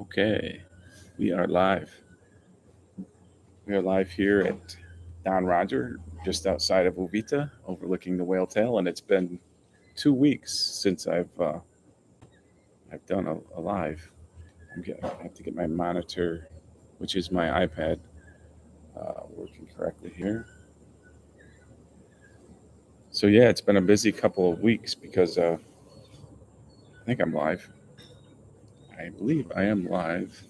Okay, we are live. We are live here at Don Roger, just outside of Uvita, overlooking the whale tail, and it's been 2 weeks since I've done a live. I have to get my monitor, which is my iPad, working correctly here. So yeah, it's been a busy couple of weeks because I think I'm live. I believe I am live.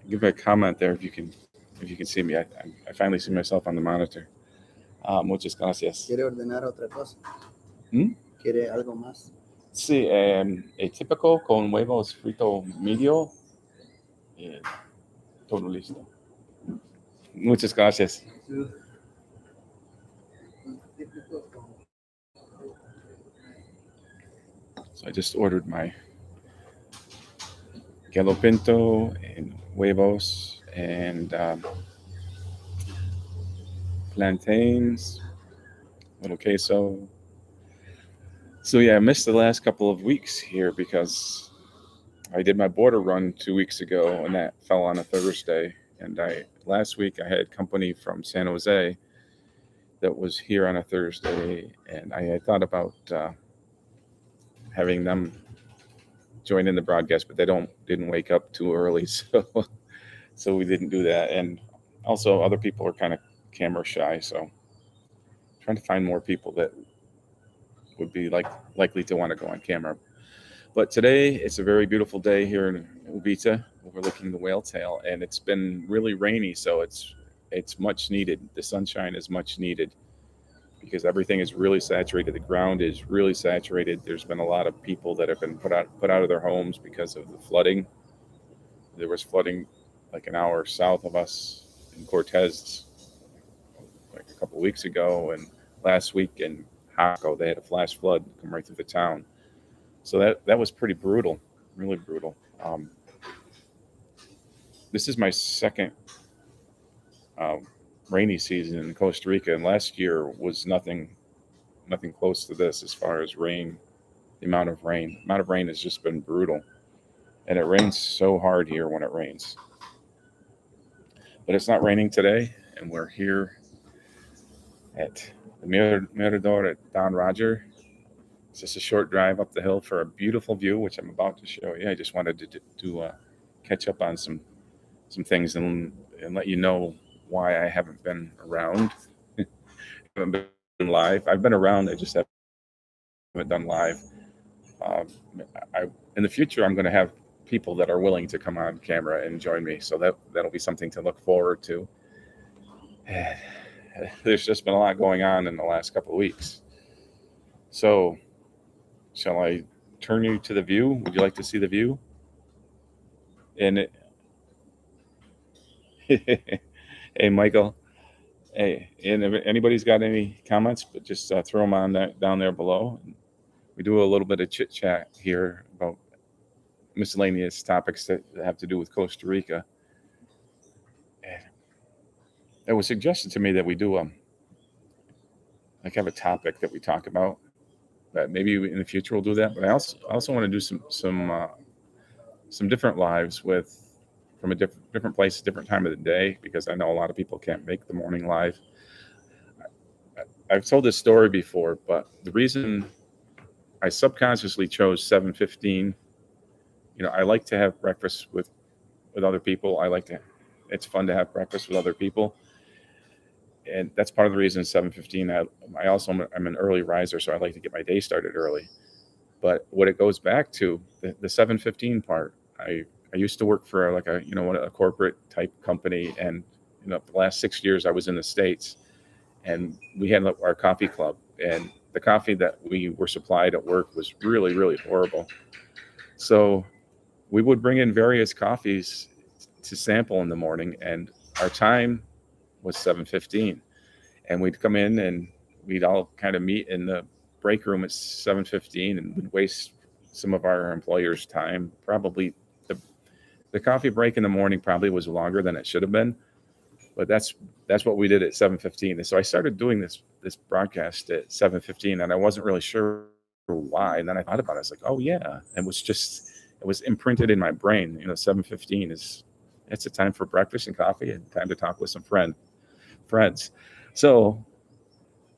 Give a comment there if you can see me. I finally see myself on the monitor. Muchas gracias. ¿Quiere ordenar otra cosa? ¿Mm? ¿Quiere algo más? Sí, típico con huevos frito medio. eh, Todo listo. Muchas gracias. So I just ordered my gallo pinto and huevos and plantains, little queso. So yeah, I missed the last couple of weeks here because I did my border run 2 weeks ago, and that fell on a Thursday. And last week I had company from San Jose that was here on a Thursday, and I had thought about having them join in the broadcast, but they didn't wake up too early, so we didn't do that. And also, other people are kind of camera shy, so trying to find more people that would be likely to want to go on camera. But today it's a very beautiful day here in Uvita, overlooking the whale tail, and it's been really rainy, so it's much needed. The sunshine is much needed because everything is really saturated. The ground is really saturated. There's been a lot of people that have been put out of their homes because of the flooding. There was flooding like an hour south of us in Cortez like a couple of weeks ago, and last week in Jaco they had a flash flood come right through the town. So that was pretty brutal, really brutal. This is my second uh, rainy season in Costa Rica, and last year was nothing close to this as far as rain. The amount of rain, has just been brutal, and it rains so hard here when it rains. But it's not raining today, and we're here at the Mirador at Don Roger. It's just a short drive up the hill for a beautiful view, which I'm about to show you. I just wanted to catch up on some things and let you know why I haven't been around. Haven't been live. I've been around. I just haven't done live. In the future, I'm going to have people that are willing to come on camera and join me. So that'll be something to look forward to. There's just been a lot going on in the last couple of weeks. So, shall I turn you to the view? Would you like to see the view? And hey, Michael. Hey, and if anybody's got any comments, but just throw them on down there below. We do a little bit of chit chat here about miscellaneous topics that have to do with Costa Rica. It was suggested to me that we do have a topic that we talk about. But maybe in the future we'll do that. But I also want to do some different lives from a different place, different time of the day, because I know a lot of people can't make the morning live. I've told this story before, but the reason I subconsciously chose 7:15, I like to have breakfast with other people. It's fun to have breakfast with other people. And that's part of the reason 7:15. I'm an early riser, so I like to get my day started early. But what it goes back to, the 7:15 part, I used to work for a corporate type company, and the last 6 years I was in the States, and we had our coffee club, and the coffee that we were supplied at work was really, really horrible. So we would bring in various coffees to sample in the morning, and our time was 7:15, and we'd come in and we'd all kind of meet in the break room at 7:15, and we'd waste some of our employers' time. Probably the coffee break in the morning probably was longer than it should have been, but that's what we did at 7:15. And so I started doing this broadcast at 7:15, and I wasn't really sure why. And then I thought about it. I was like, oh yeah. It was imprinted in my brain. 7:15 it's a time for breakfast and coffee and time to talk with some friends. So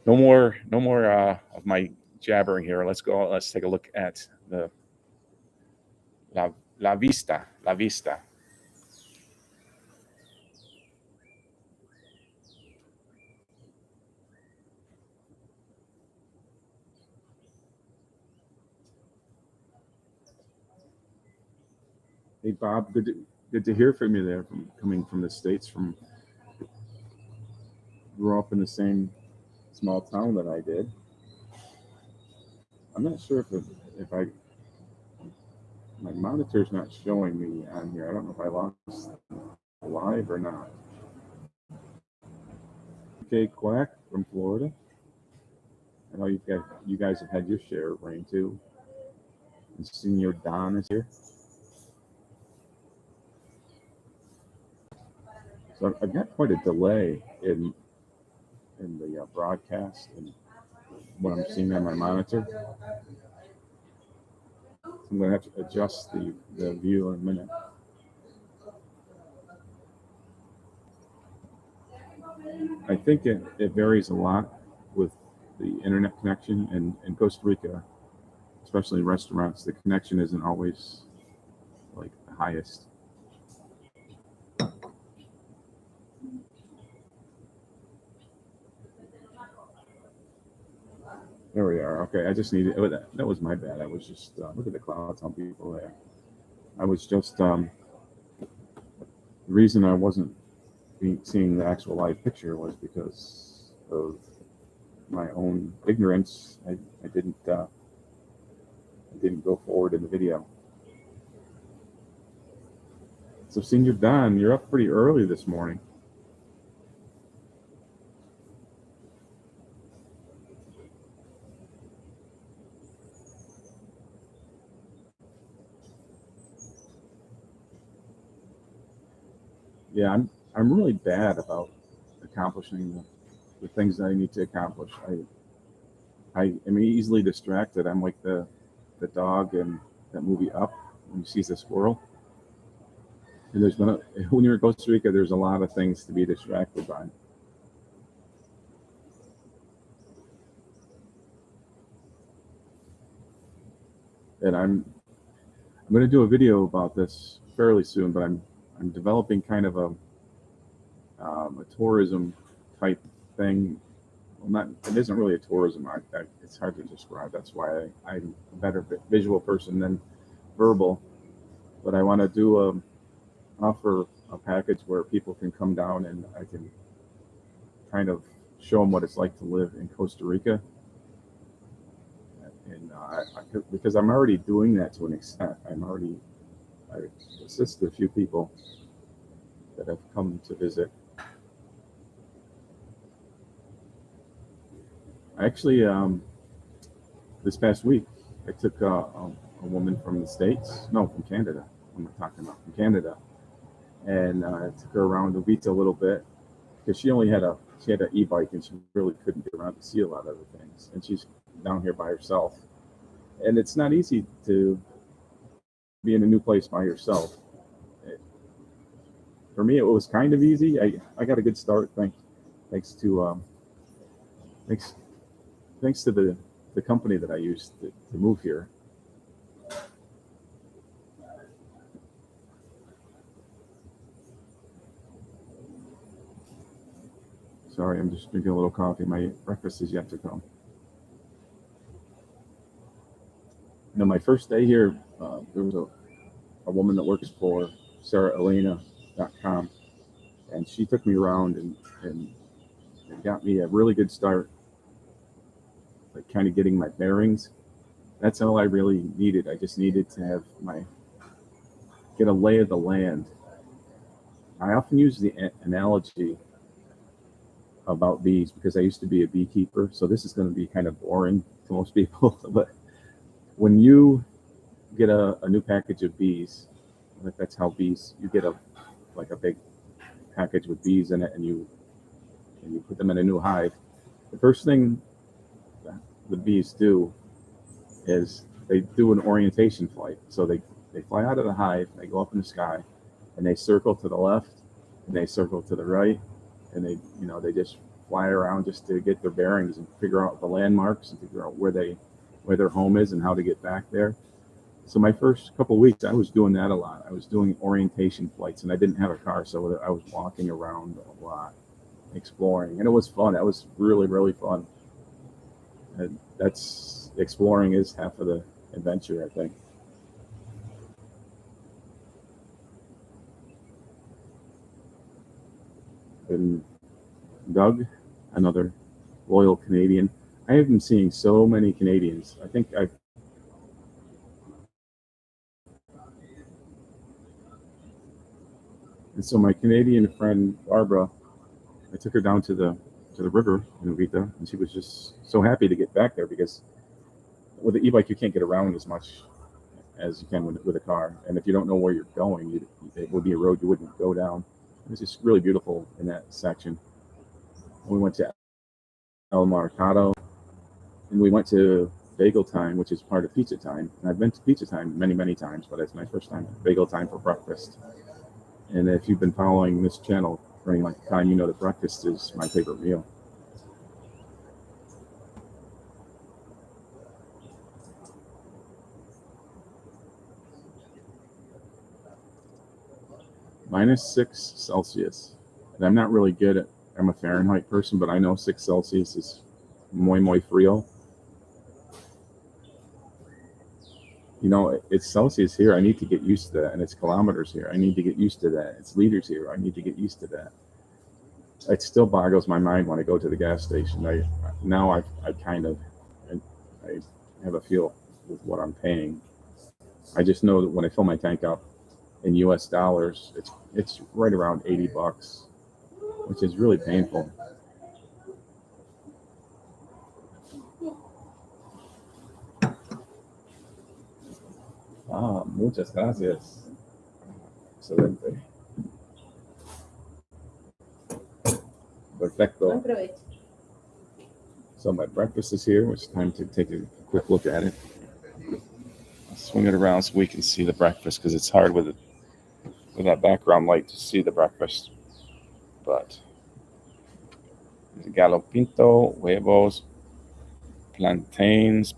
no more of my jabbering here. Let's take a look at the La Vista. Hey Bob, good to hear from you there. Coming from the States, grew up in the same small town that I did. I'm not sure if my monitor's not showing me on here. I don't know if I lost live or not. Okay, Quack from Florida. I know you guys have had your share of rain too. And Senior Don is here. So I've got quite a delay in the broadcast and what I'm seeing on my monitor. So I'm going to have to adjust the view in a minute. I think it varies a lot with the internet connection, and in Costa Rica, especially in restaurants, the connection isn't always like the highest. There we are. Okay, I just needed that was my bad. I was just look at the clouds on people there. I was just the reason I wasn't seeing the actual live picture was because of my own ignorance. I didn't go forward in the video. So Senior Don, you're up pretty early this morning. Yeah, I'm really bad about accomplishing the things that I need to accomplish. I am easily distracted. I'm like the dog in that movie Up when he sees the squirrel. And when you're in Costa Rica, there's a lot of things to be distracted by. And I'm going to do a video about this fairly soon, but I'm developing kind of a tourism type thing. Well, it isn't really a tourism. It's hard to describe. That's why I'm a better visual person than verbal. But I want to offer a package where people can come down and I can kind of show them what it's like to live in Costa Rica. And because I'm already doing that to an extent. I assisted a few people that have come to visit. Actually, this past week, I took a woman from the States, from Canada. I'm talking about from Canada, and I took her around Uvita a little bit because she had an e-bike and she really couldn't get around to see a lot of other things, and she's down here by herself, and it's not easy to be in a new place by yourself. For me, it was kind of easy. I got a good start thanks to the company that I used to move here. Sorry, I'm just drinking a little coffee. My breakfast is yet to come. My first day here, there was a woman that works for SarahElena.com, and she took me around and got me a really good start, like kind of getting my bearings. That's all I really needed. I just needed to have get a lay of the land. I often use the analogy about bees because I used to be a beekeeper, so this is going to be kind of boring to most people. But when you get a new package of bees, that's how bees, you get a big package with bees in it, and you put them in a new hive. The first thing that the bees do is they do an orientation flight. So they fly out of the hive, they go up in the sky, and they circle to the left, and they circle to the right, and they just fly around just to get their bearings and figure out the landmarks and figure out where their home is and how to get back there. So my first couple of weeks, I was doing that a lot. I was doing orientation flights, and I didn't have a car, so I was walking around a lot, exploring, and it was fun. That was really, really fun. And that's exploring is half of the adventure, I think. And Doug, another loyal Canadian. I have been seeing so many Canadians. I think and so my Canadian friend Barbara, I took her down to the river in Uvita, and she was just so happy to get back there because with the e-bike you can't get around as much as you can with a car, and if you don't know where you're going, it would be a road you wouldn't go down. It was just really beautiful in that section. We went to El Mercado, and we went to Bagel Time, which is part of Pizza Time. And I've been to Pizza Time many, many times, but it's my first time at Bagel Time for breakfast. And if you've been following this channel for any length of time, you know that breakfast is my favorite meal. -6 Celsius. And I'm not really good I'm a Fahrenheit person, but I know 6 Celsius is muy, muy frío. It's Celsius here. I need to get used to that. And it's kilometers here. I need to get used to that. It's liters here. I need to get used to that. It still boggles my mind when I go to the gas station. I have a feel with what I'm paying. I just know that when I fill my tank up in US dollars, it's right around $80, which is really painful. Muchas gracias. Excelente. Perfecto. So my breakfast is here. It's time to take a quick look at it. I'll swing it around so we can see the breakfast because it's hard with that background light to see the breakfast. But gallo pinto, huevos, plantains,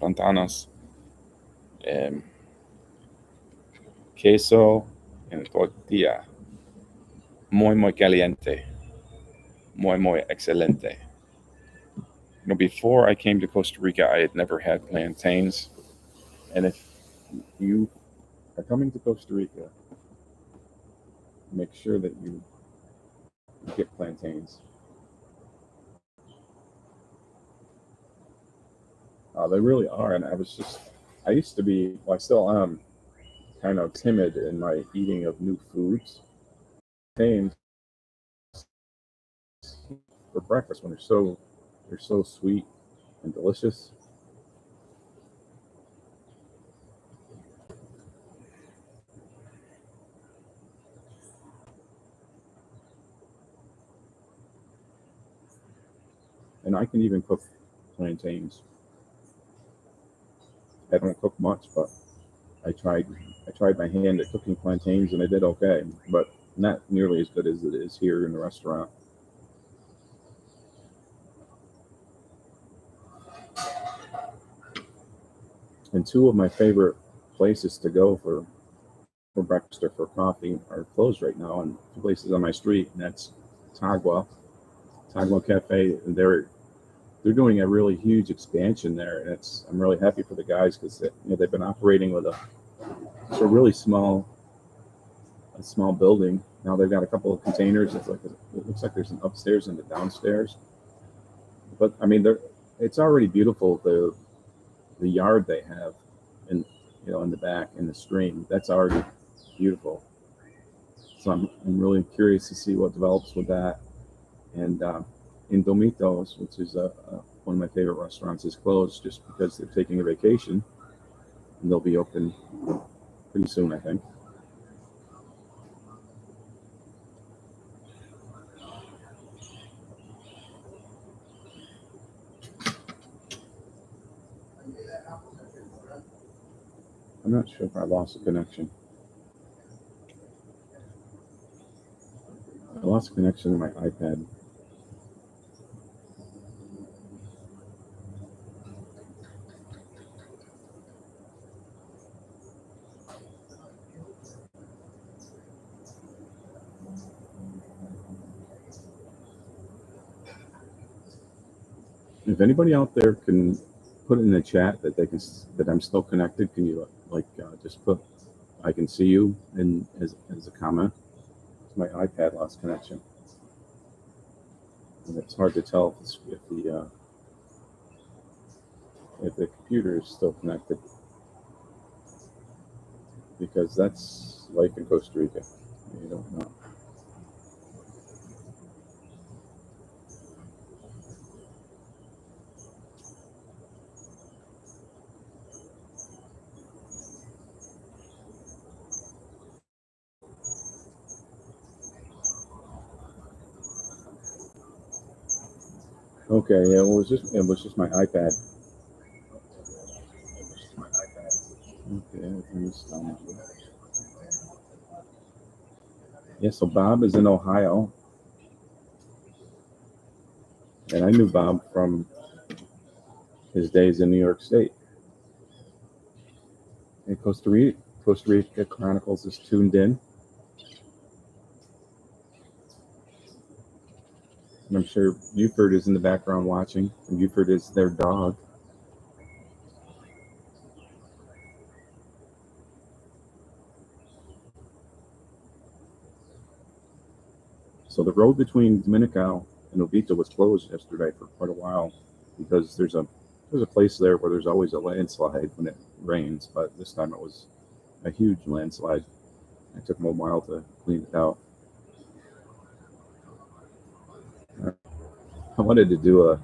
queso, and tortilla. Muy, muy caliente. Muy, muy excelente. Before I came to Costa Rica, I had never had plantains. And if you are coming to Costa Rica, make sure that you get plantains. They really are. And I used to be, well, I still am kind of timid in my eating of new foods. Plantains for breakfast when they're so sweet and delicious. And I can even cook plantains. I don't cook much, but I tried my hand at cooking plantains and I did okay, but not nearly as good as it is here in the restaurant. And two of my favorite places to go for breakfast or for coffee are closed right now, and two places on my street, and that's Tagua Cafe, and they're doing a really huge expansion there, and I'm really happy for the guys because they've been operating with a really small building. Now they've got a couple of containers. It looks like there's an upstairs and a downstairs, but I mean it's already beautiful. The yard they have in the back in the stream, that's already beautiful. So I'm really curious to see what develops with that. And in Domitos, which is one of my favorite restaurants, is closed just because they're taking a vacation, and they'll be open pretty soon, I think. I'm not sure if I lost a connection. I lost a connection to my iPad. If anybody out there can put in the chat that that I'm still connected, can you just put I can see you in as a comment? My iPad lost connection, and it's hard to tell if the computer is still connected, because that's life in Costa Rica. You don't know. Okay, yeah, it was just my iPad. Okay, everything's done. Yeah, so Bob is in Ohio, and I knew Bob from his days in New York State. And Costa Rica Chronicles is tuned in, and I'm sure Buford is in the background watching. And Buford is their dog. So the road between Dominical and Uvita was closed yesterday for quite a while because there's a place there where there's always a landslide when it rains, but this time it was a huge landslide. It took them a while to clean it out. I wanted to do a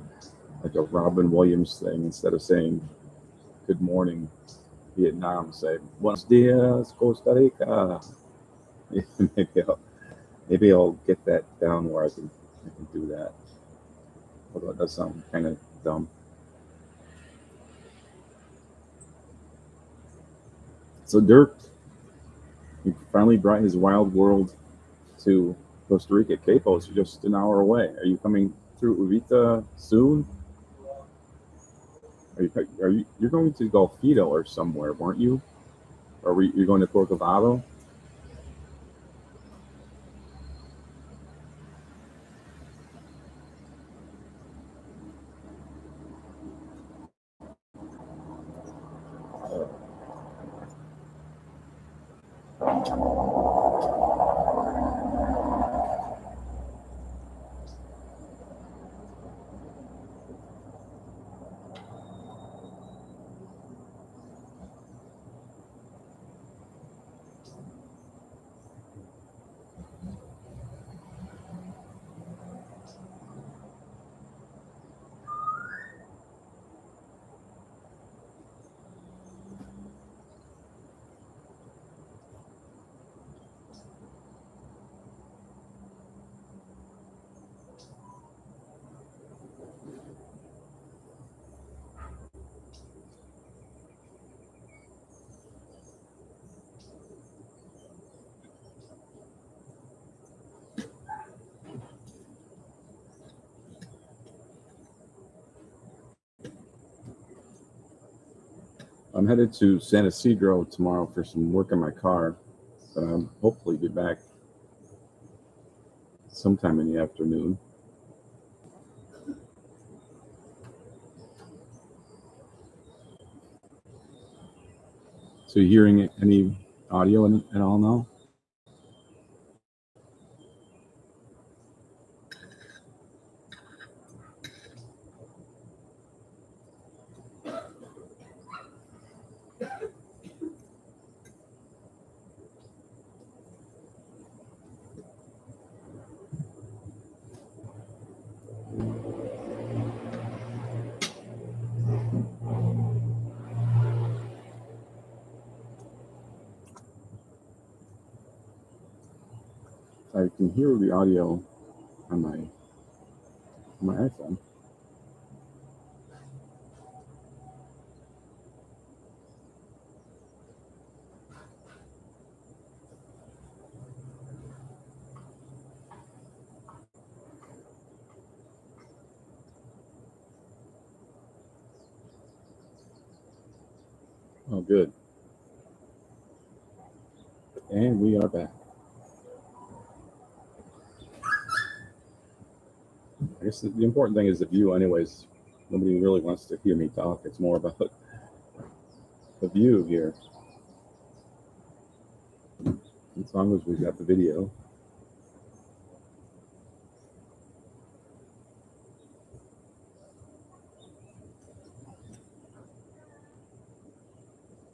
Robin Williams thing. Instead of saying good morning Vietnam, say Buenos dias Costa Rica. maybe I'll get that down where I can do that. Although it does sound kind of dumb. So Dirk, he finally brought his wild world to Costa Rica. Capo's just an hour away. Are you coming through Uvita soon? You're going to Golfito or somewhere, weren't you? Or you're going to Corcovado? I'm headed to San Isidro tomorrow for some work on my car, but I'll hopefully be back sometime in the afternoon. So you hearing any audio at all now? I can hear the audio on my iPhone. Oh, good. And we are back. I guess the important thing is the view, anyways. Nobody really wants to hear me talk. It's more about the view here. As long as we've got the video.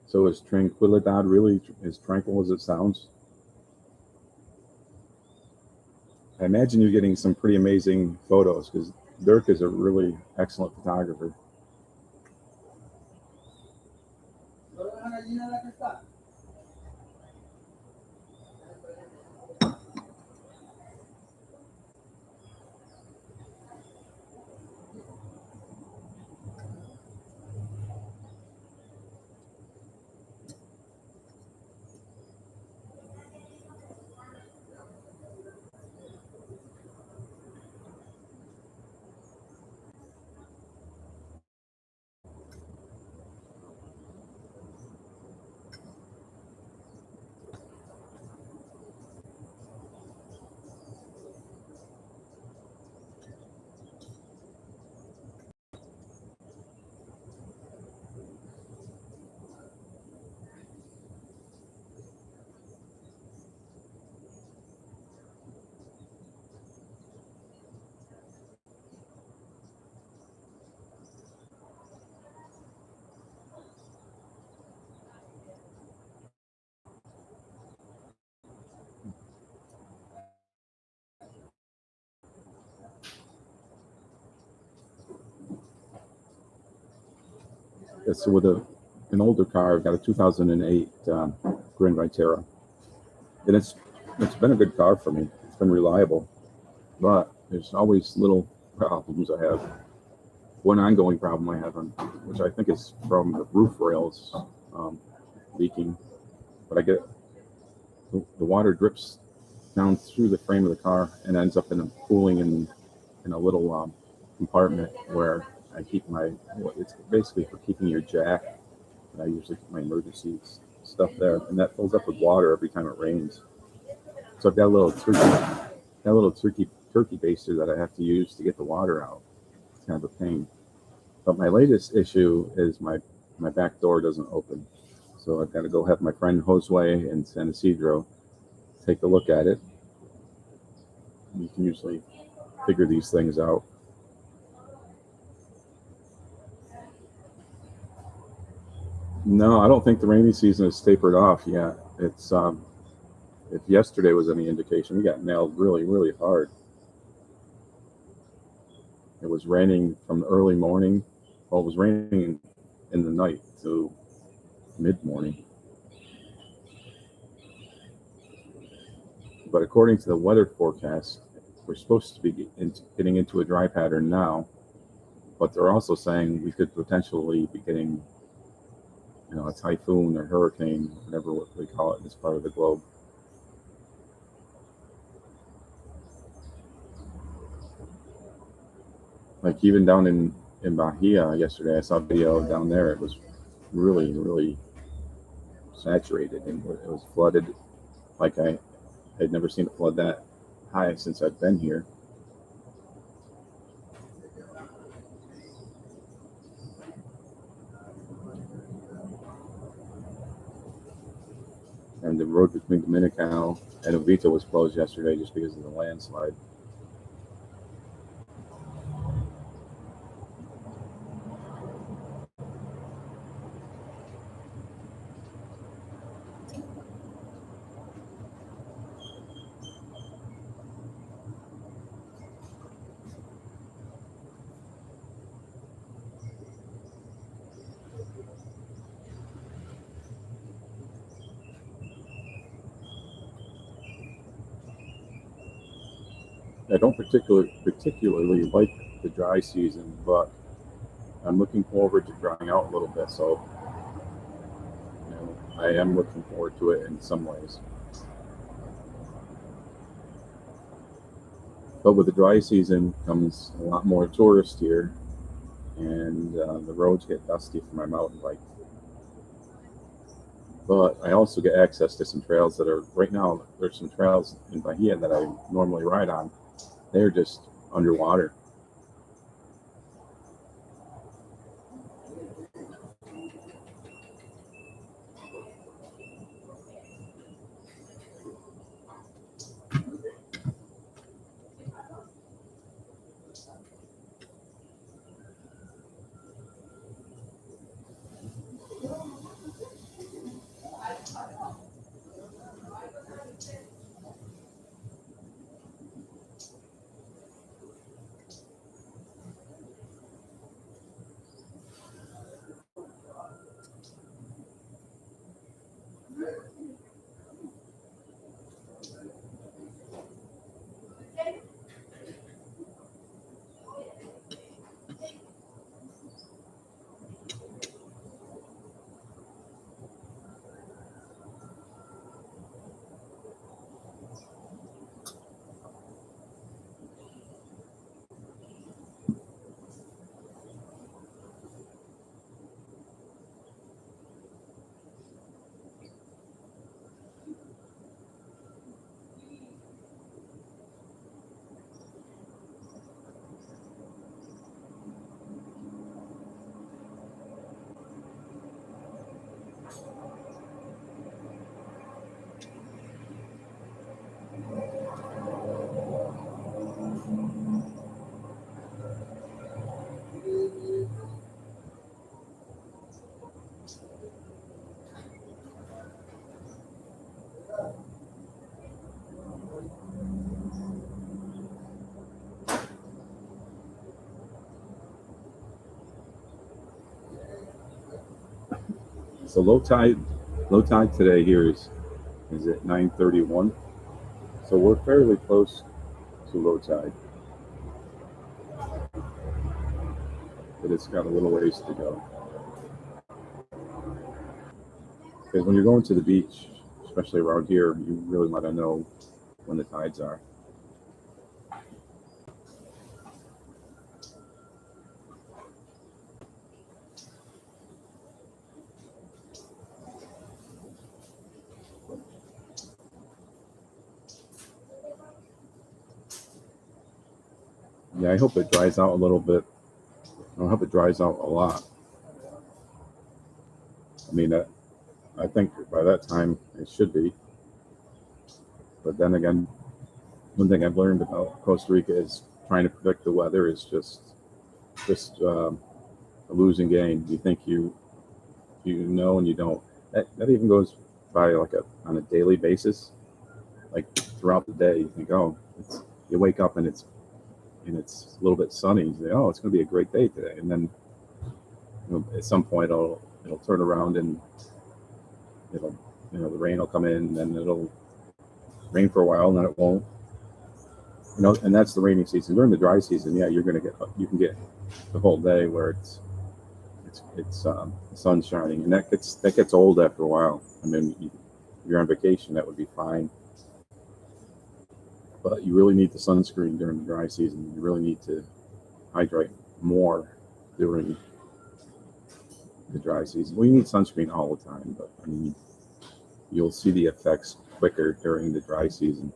So is Tranquilidad really as tranquil as it sounds? I imagine you're getting some pretty amazing photos because Dirk is a really excellent photographer. So with an older car, I've got a 2008 Grand Vitara, and it's been a good car for me. It's been reliable, but there's always little problems I have. One ongoing problem I have, which I think is from the roof rails leaking, but I get the water drips down through the frame of the car and ends up cooling in a little compartment where I keep it's basically for keeping your jack. I usually keep my emergency stuff there, and that fills up with water every time it rains. So I've got a little turkey baster that I have to use to get the water out. It's kind of a pain. But my latest issue is my back door doesn't open. So I've got to go have my friend Josue in San Isidro take a look at it. You can usually figure these things out. No, I don't think the rainy season has tapered off yet. It's if yesterday was any indication, we got nailed really, really hard. It was raining from early morning. Well, it was raining in the night to mid-morning. But according to the weather forecast, we're supposed to be getting into a dry pattern now. But they're also saying we could potentially be getting, a typhoon or hurricane, whatever we call it in this part of the globe. Like even down in Bahia yesterday, I saw a video down there. It was really, really saturated and it was flooded. Like I had never seen it flood that high since I've been here. And the road between Dominicano and Uvita was closed yesterday just because of the landslide. I don't particularly like the dry season, but I'm looking forward to drying out a little bit. So, I am looking forward to it in some ways. But with the dry season comes a lot more tourists here, and the roads get dusty for my mountain bike. but I also get access to some trails that are right now. There's some trails in Bahia that I normally ride on. They're just underwater. So low tide today here is at 9:31. So we're fairly close to low tide, but it's got a little ways to go. Because when you're going to the beach, especially around here, you really want to know when the tides are. Yeah, I hope it dries out a little bit. I hope it dries out a lot. I mean, I think by that time it should be. But then again, one thing I've learned about Costa Rica is trying to predict the weather is just a losing game. You think you know and you don't. That even goes by like on a daily basis. Like throughout the day, you think, oh, you wake up and it's a little bit sunny. You say, oh, it's going to be a great day today, and then at some point it'll turn around and it'll the rain will come in, and then it'll rain for a while, and then it won't. And that's the rainy season. During the dry season, yeah, you can get the whole day where it's the sun's shining, and that gets old after a while. I mean, if you're on vacation, that would be fine, but you really need the sunscreen during the dry season. You really need to hydrate more during the dry season. Well, you need sunscreen all the time, but I mean, you'll see the effects quicker during the dry season.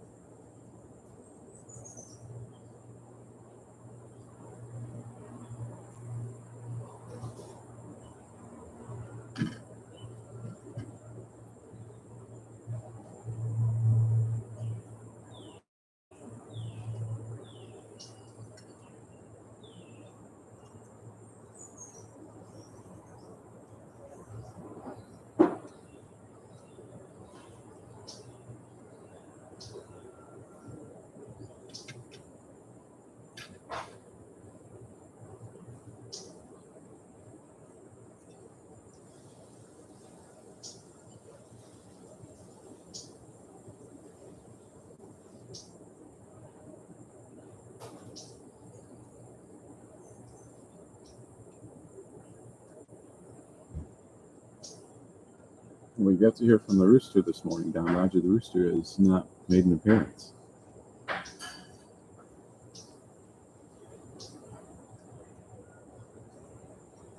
We got to hear from the rooster this morning. Don Roger the rooster has not made an appearance.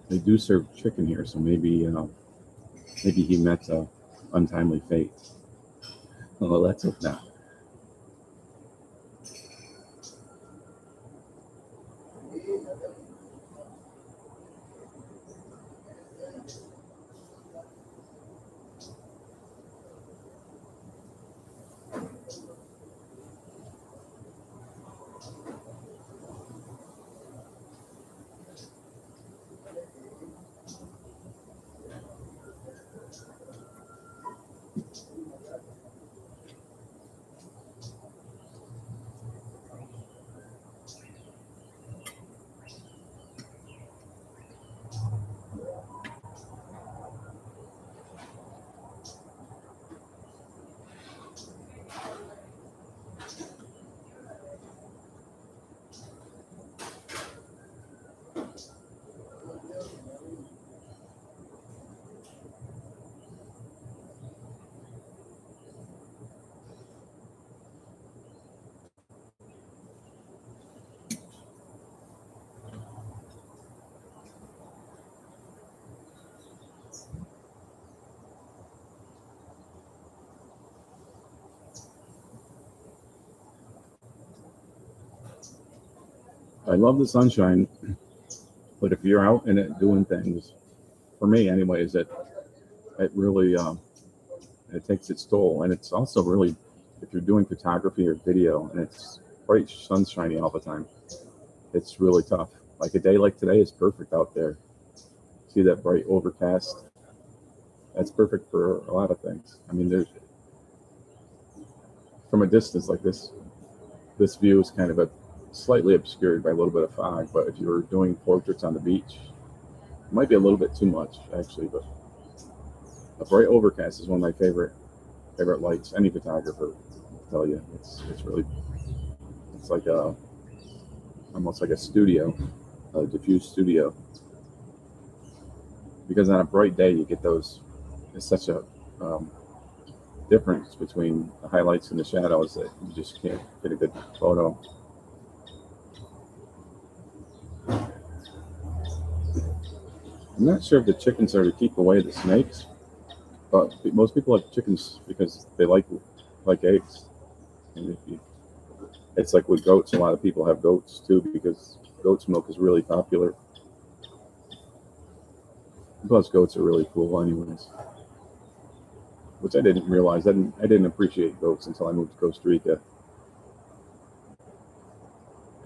They do serve chicken here, so maybe he met untimely fate. Well, let's hope not. I love the sunshine, but if you're out in it doing things, for me anyways, it really it takes its toll. And it's also really, if you're doing photography or video and it's bright sunshiny all the time, it's really tough. Like a day like today is perfect out there. See that bright overcast? That's perfect for a lot of things. I mean, there's from a distance like this view is kind of slightly obscured by a little bit of fog. But if you were doing portraits on the beach, it might be a little bit too much actually. But a bright overcast is one of my favorite lights. Any photographer will tell you it's really, it's like almost like a studio, a diffuse studio. Because on a bright day you get those. It's such a difference between the highlights and the shadows that you just can't get a good photo. I'm not sure if the chickens are to keep away the snakes, but most people have chickens because they like eggs. And it's like with goats, a lot of people have goats too because goat's milk is really popular. Plus, goats are really cool, anyways. Which I didn't realize. I didn't appreciate goats until I moved to Costa Rica.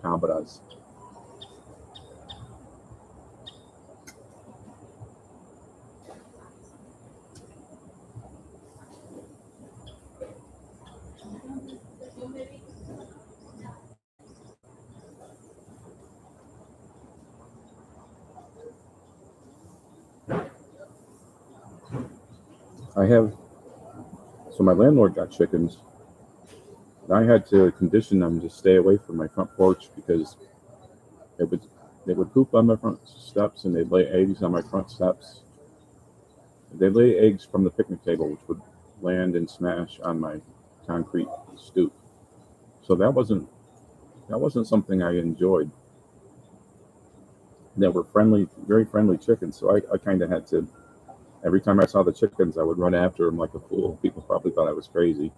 Cabras. So my landlord got chickens. And I had to condition them to stay away from my front porch because they would poop on my front steps and they'd lay eggs on my front steps. They lay eggs from the picnic table, which would land and smash on my concrete stoop. So that wasn't something I enjoyed. They were friendly, very friendly chickens. So I kind of had to. Every time I saw the chickens, I would run after them like a fool. People probably thought I was crazy.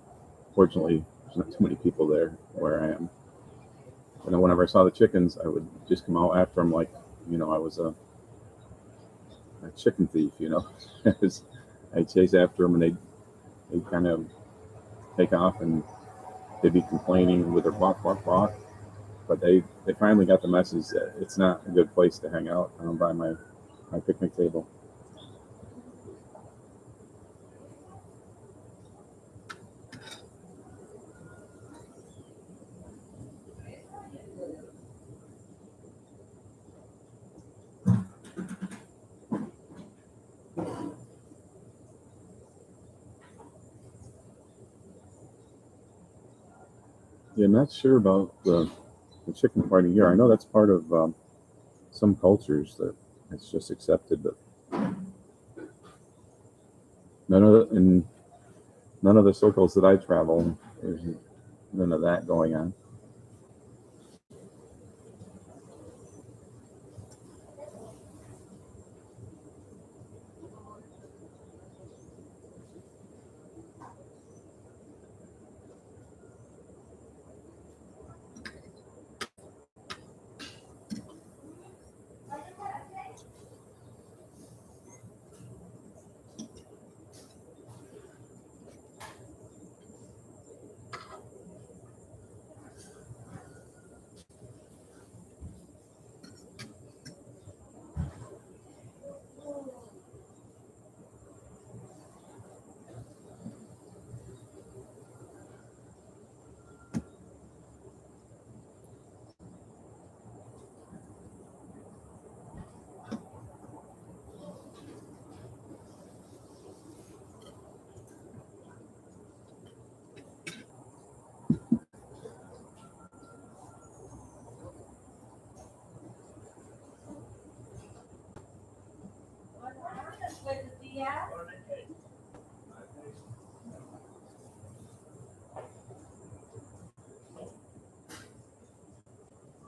Fortunately, there's not too many people there where I am. And whenever I saw the chickens, I would just come out after them like, I was a chicken thief, I'd chase after them and they'd kind of take off and they'd be complaining with their bark, bark, bark. But they finally got the message that it's not a good place to hang out by my picnic table. Yeah, I'm not sure about the chicken fighting here. I know that's part of some cultures that it's just accepted, but in none of the circles that I travel, there's none of that going on.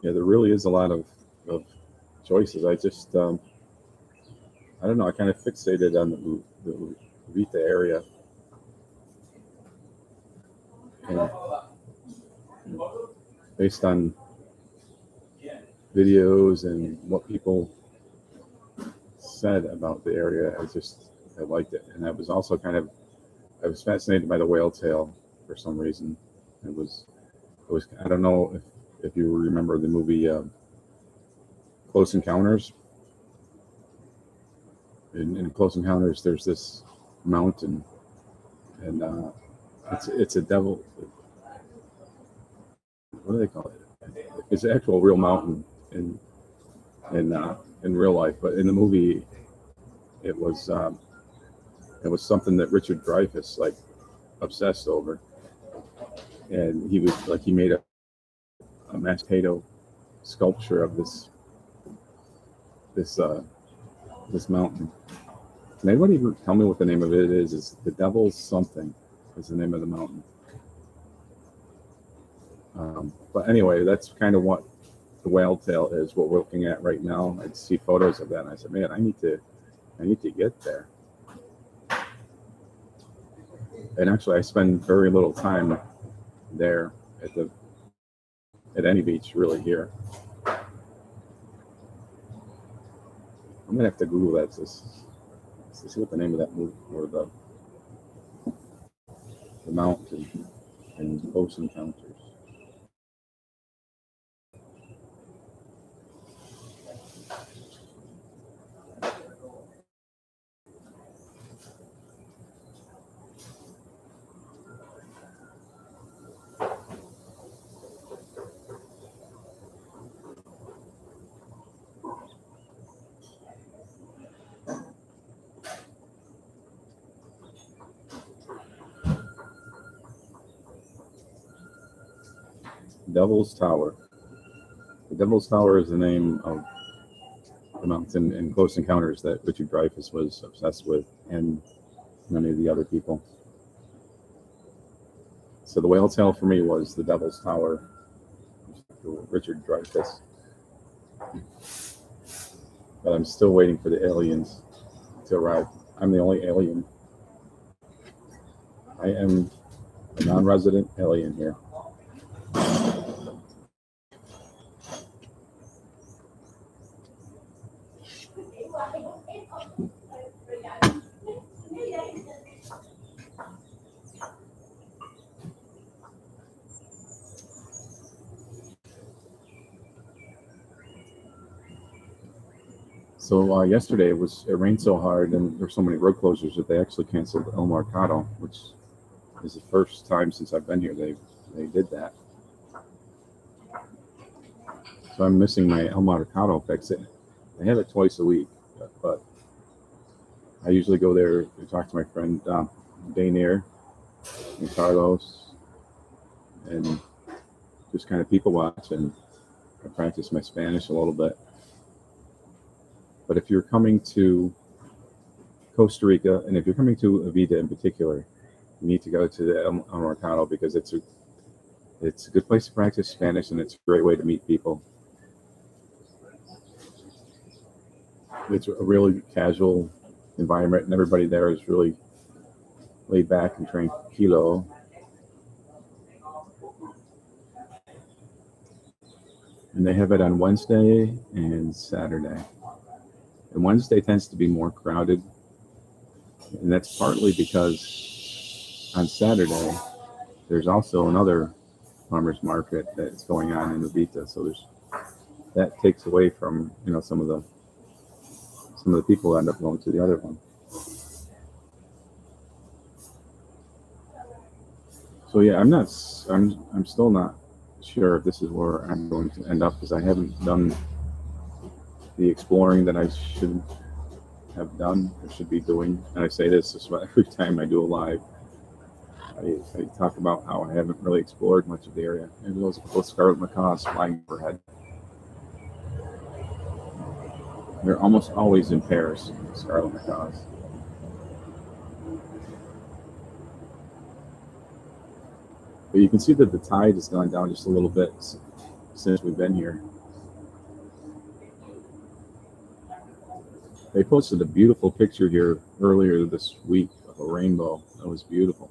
Yeah, there really is a lot of choices. I just, I don't know. I kind of fixated on the Uvita area, and based on videos and what people said about the area, I liked it. And I was also I was fascinated by the whale tail for some reason. It was. I don't know if you remember the movie Close Encounters. In Close Encounters, there's this mountain, and it's a devil. What do they call it? It's an actual real mountain in real life, but in the movie, it was something that Richard Dreyfuss like obsessed over, and he made a mashed potato sculpture of this mountain. Can anybody tell me what the name of it is? It's the Devil's something is the name of the mountain. But anyway, that's kind of what the whale tail is, what we're looking at right now. I see photos of that, and I said, man, I need to get there. And actually, I spend very little time there at any beach really here. I'm gonna have to Google that to see what the name of that movie or the mountain and Close Encounters. Devil's Tower. The Devil's Tower is the name of the mountain in Close Encounters that Richard Dreyfuss was obsessed with, and many of the other people. So the whale tail for me was the Devil's Tower, Richard Dreyfuss. But I'm still waiting for the aliens to arrive. I'm the only alien. I am a non-resident alien here. So yesterday it rained so hard and there were so many road closures that they actually canceled El Mercado, which is the first time since I've been here they did that. So I'm missing my El Mercado fix. They have it twice a week, but I usually go there to talk to my friend Dainier and Carlos, and just kind of people watch and I practice my Spanish a little bit. But if you're coming to Costa Rica, and if you're coming to Uvita in particular, you need to go to the El Mercado because it's a good place to practice Spanish and it's a great way to meet people. It's a really casual environment and everybody there is really laid back and tranquilo. And they have it on Wednesday and Saturday. And Wednesday tends to be more crowded. And that's partly because on Saturday, there's also another farmer's market that's going on in Uvita. So that takes away from, some of the people end up going to the other one. So yeah, I'm still not sure if this is where I'm going to end up because I haven't done the exploring that I should have done or should be doing. And I say this every time I do a live. I talk about how I haven't really explored much of the area. And there's a couple of scarlet macaws flying overhead. They're almost always in pairs, scarlet macaws. But you can see that the tide has gone down just a little bit since we've been here. They posted a beautiful picture here earlier this week of a rainbow. That was beautiful.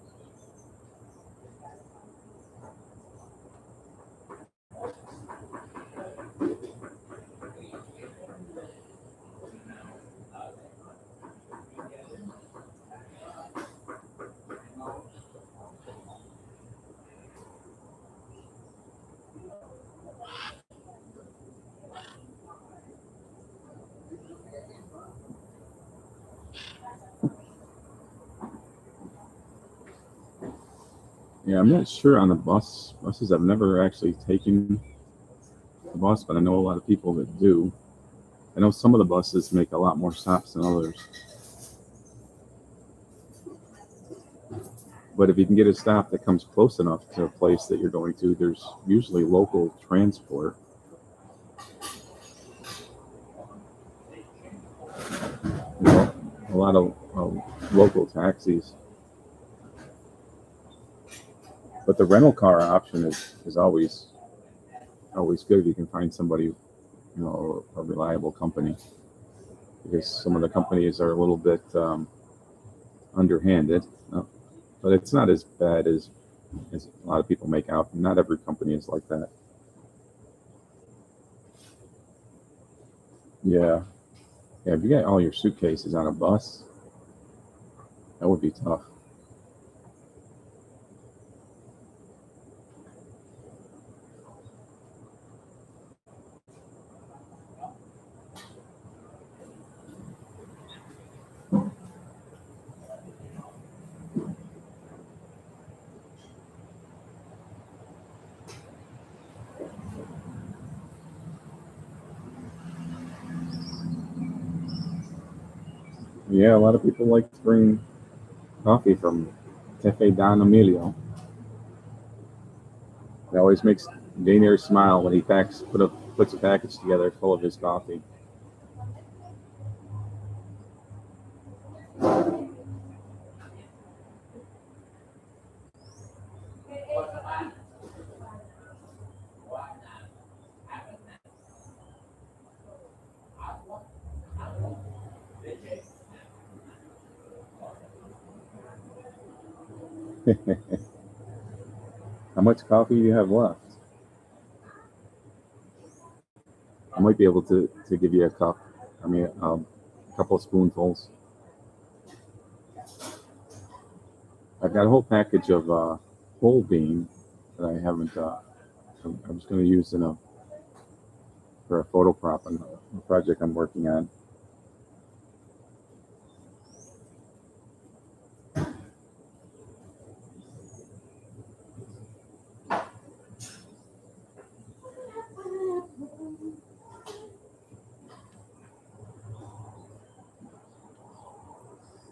Yeah, I'm not sure on the buses. I've never actually taken the bus, but I know a lot of people that do. I know some of the buses make a lot more stops than others. But if you can get a stop that comes close enough to a place that you're going to, there's usually local transport. You know, a lot of local taxis. But the rental car option is always good if you can find somebody, a reliable company. Because some of the companies are a little bit underhanded, but it's not as bad as a lot of people make out. Not every company is like that. Yeah. If you got all your suitcases on a bus, that would be tough. Yeah, a lot of people like to bring coffee from Cafe Don Emilio. It always makes Daniel smile when he puts a package together full of his coffee. How much coffee do you have left? I might be able to give you a cup. A couple of spoonfuls. I've got a whole package of whole bean that I haven't. I was going to use for a photo prop on a project I'm working on.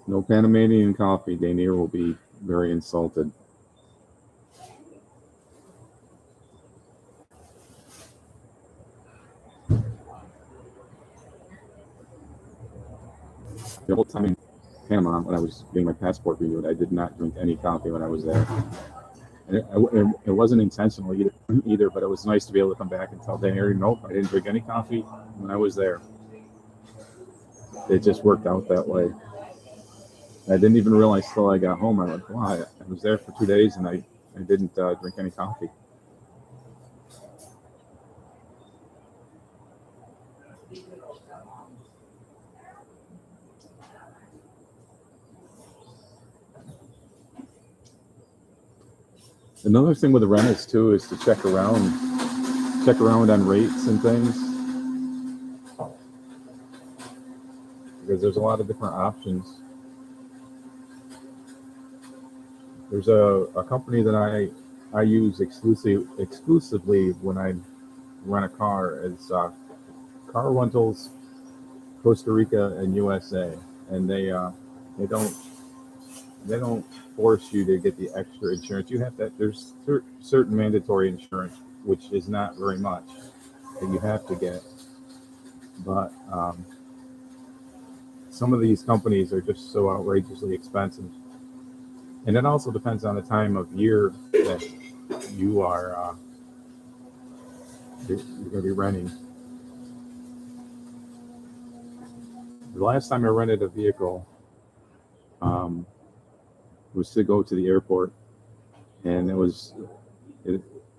No Panamanian coffee. Daniel will be very insulted. The whole time in Panama, when I was getting my passport renewed, I did not drink any coffee when I was there. And it wasn't intentional either, but it was nice to be able to come back and tell Daniel, nope, I didn't drink any coffee when I was there. It just worked out that way. I didn't even realize till I got home. I went, wow, I was there for 2 days and I didn't drink any coffee. Another thing with the rentals too is to check around on rates and things, because there's a lot of different options. There's a company that I use exclusively when I rent a car. It's car rentals, Costa Rica and USA, and they don't force you to get the extra insurance. You have that. There's certain mandatory insurance, which is not very much, that you have to get. But some of these companies are just so outrageously expensive. And it also depends on the time of year that you are you're going to be renting. The last time I rented a vehicle was to go to the airport, and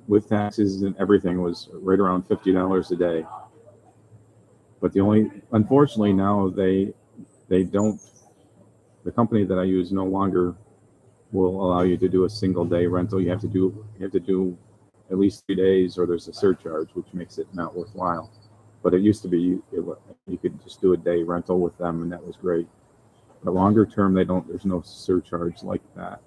with taxes and everything, was right around $50 a day. But unfortunately now they don't. The company that I use no longer will allow you to do a single day rental. You have to do at least 3 days, or there's a surcharge, which makes it not worthwhile. But it used to be you could just do a day rental with them, and that was great. But longer term, there's no surcharge like that.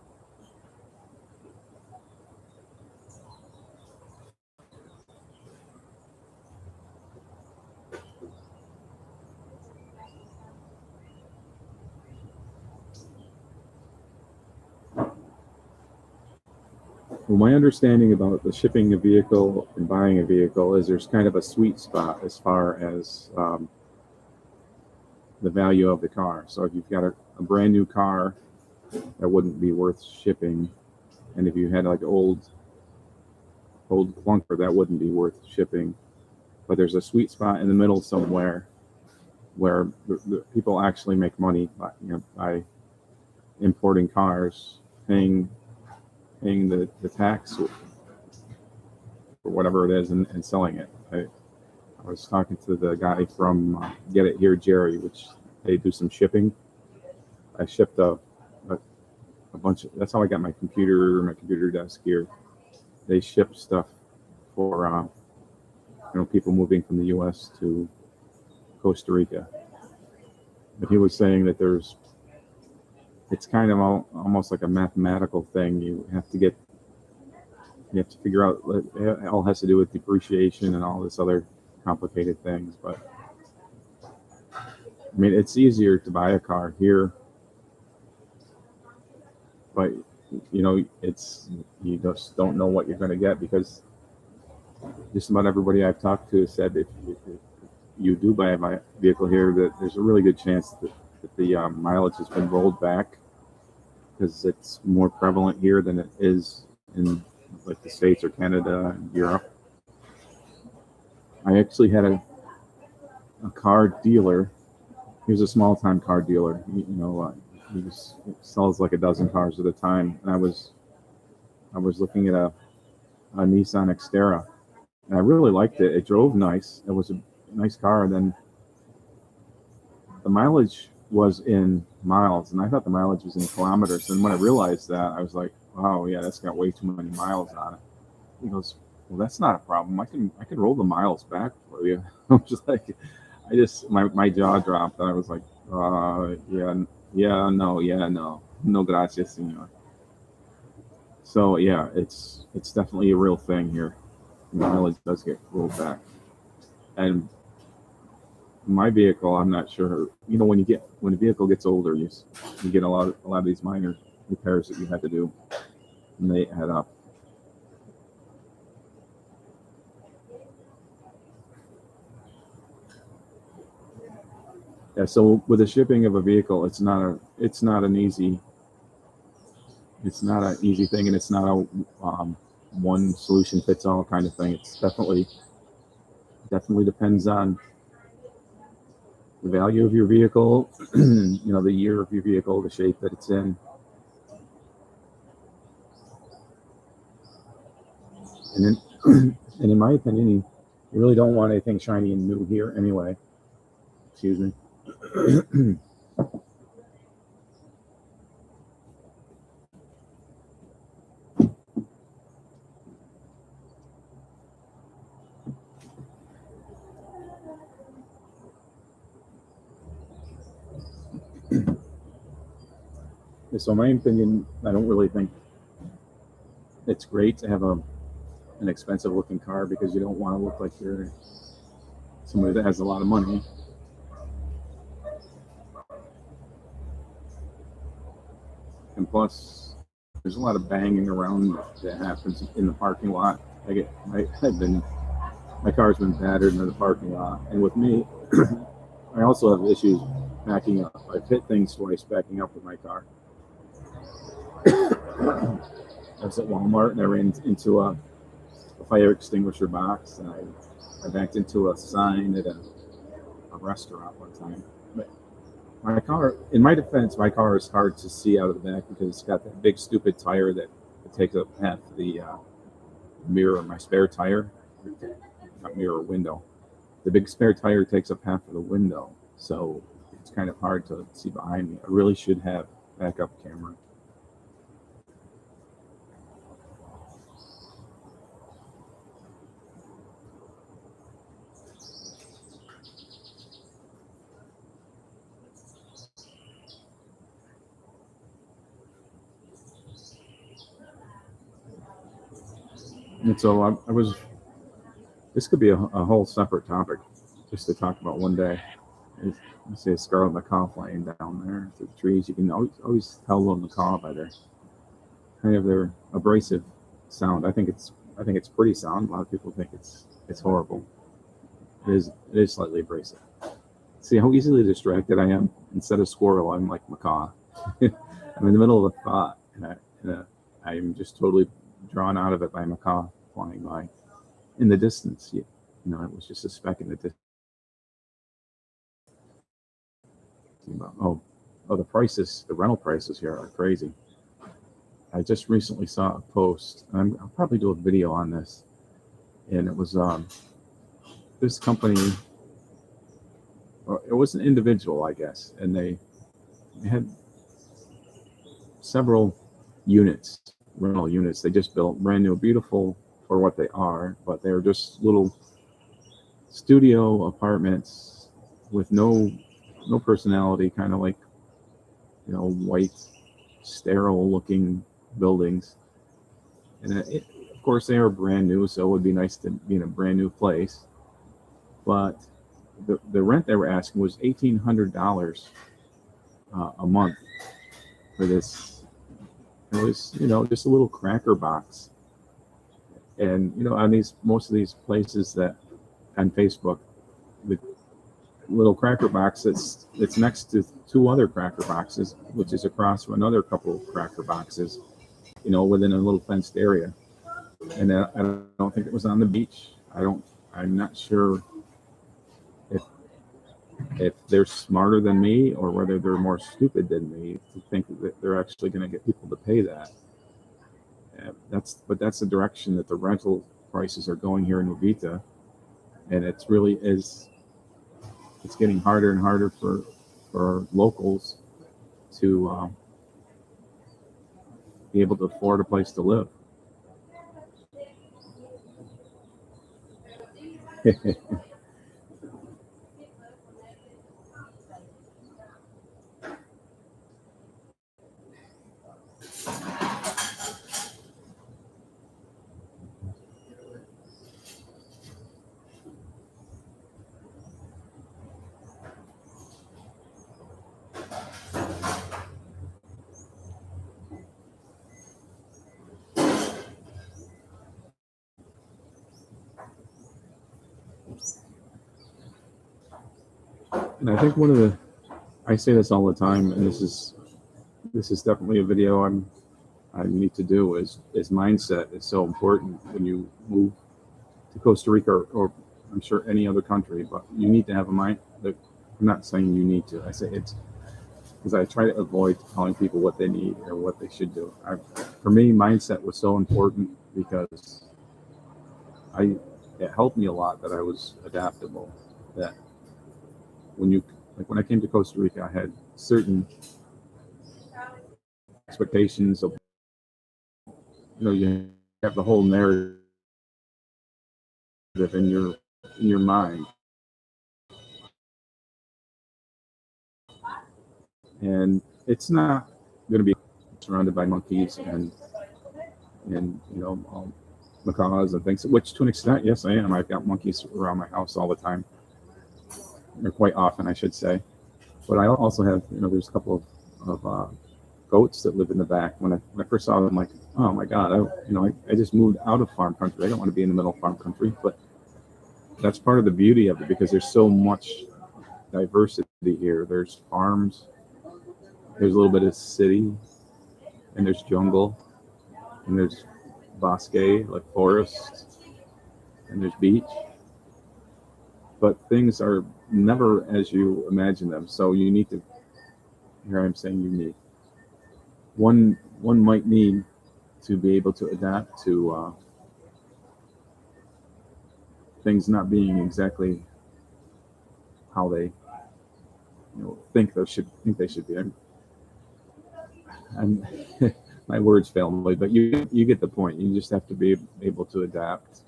Well, my understanding about the shipping a vehicle and buying a vehicle is there's kind of a sweet spot as far as the value of the car. So if you've got a brand new car, that wouldn't be worth shipping. And if you had like old clunker, that wouldn't be worth shipping. But there's a sweet spot in the middle somewhere where the people actually make money by importing cars, paying the tax or whatever it is, and selling it. I was talking to the guy from Get It Here, Jerry, which they do some shipping. I shipped a bunch of, that's how I got my computer desk here. They ship stuff for people moving from the US to Costa Rica. But he was saying that it's kind of almost like a mathematical thing. You have to figure out, it all has to do with depreciation and all this other complicated things. But I mean, it's easier to buy a car here, but you just don't know what you're going to get, because just about everybody I've talked to said if you do buy a vehicle here, that there's a really good chance that the mileage has been rolled back, because it's more prevalent here than it is in like the States or Canada and Europe. I actually had a car dealer. He was a small-time car dealer. He sells like a dozen cars at a time. And I was looking at a Nissan Xterra, and I really liked it. It drove nice. It was a nice car. And then the mileage was in miles, and I thought the mileage was in kilometers. And when I realized that, I was like, wow, yeah, that's got way too many miles on it. He goes, well, that's not a problem. I can roll the miles back for you. I'm just like, my jaw dropped, and I was like, no gracias, senor. So yeah, it's definitely a real thing here. The mileage does get rolled back. And my vehicle, I'm not sure. When a vehicle gets older, you get a lot of these minor repairs that you have to do, and they add up. Yeah, so with the shipping of a vehicle, it's not an easy thing, and it's not a one solution fits all kind of thing. It's definitely depends on the value of your vehicle, the year of your vehicle, the shape that it's in. And in my opinion, you really don't want anything shiny and new here anyway. Excuse me. So in my opinion, I don't really think it's great to have an expensive looking car, because you don't want to look like you're somebody that has a lot of money. And plus, there's a lot of banging around that happens in the parking lot. My car's been battered in the parking lot, and with me, I also have issues backing up. I've hit things twice backing up with my car. I was at Walmart, and I ran into a fire extinguisher box, and I backed into a sign at a restaurant one time. But My car, in my defense, my car is hard to see out of the back because it's got that big stupid tire that takes up half the mirror. My spare tire, not mirror, window. The big spare tire takes up half of the window, so it's kind of hard to see behind me. I really should have backup camera. And so I was. This could be a whole separate topic, just to talk about one day. You see a scarlet macaw flying down there through the trees. You can always tell the macaw by their kind of their abrasive sound. I think it's pretty sound. A lot of people think it's horrible. It is slightly abrasive. See how easily distracted I am. Instead of squirrel, I'm like macaw. I'm in the middle of a thought, and I'm just totally drawn out of it by a macaw flying by. In the distance, it was just a speck in the distance. Oh, the rental prices here are crazy. I just recently saw a post. I'll probably do a video on this, and it was this company. It was an individual, I guess, and they had several rental units. They just built brand new, beautiful for what they are, but they're just little studio apartments with no personality, kind of like white, sterile looking buildings. And of course, they are brand new, so it would be nice to be in a brand new place. But the rent they were asking was $1,800 a month for this. It was just a little cracker box. And on most of these places that on Facebook, the little cracker box it's next to two other cracker boxes, which is across from another couple of cracker boxes, within a little fenced area. And I don't think it was on the beach. I'm not sure if they're smarter than me or whether they're more stupid than me to think that they're actually going to get people to pay that. But that's the direction that the rental prices are going here in Uvita, and it's getting harder and harder for locals to be able to afford a place to live. And I think I say this all the time, and this is definitely a video I need to do. Is mindset is so important when you move to Costa Rica or I'm sure any other country, but you need to have a mind. I'm not saying you need to. I say it's because I try to avoid telling people what they need or what they should do. For me, mindset was so important because it helped me a lot that I was adaptable. That when I came to Costa Rica, I had certain expectations of, you have the whole narrative in your mind, and it's not going to be surrounded by monkeys and macaws and things. Which, to an extent, yes, I am. I've got monkeys around my house all the time, or quite often, I should say. But I also have, there's a couple of goats that live in the back. When I first saw them, I'm like, oh my God, I just moved out of farm country. I don't want to be in the middle of farm country, but that's part of the beauty of it because there's so much diversity here. There's farms, there's a little bit of city, and there's jungle, and there's bosque, like forest, and there's beach. But things are never as you imagine them. So you need to here I'm saying you need. One might need to be able to adapt to things not being exactly how they think they should be. I'm my words fail me, but you get the point. You just have to be able to adapt,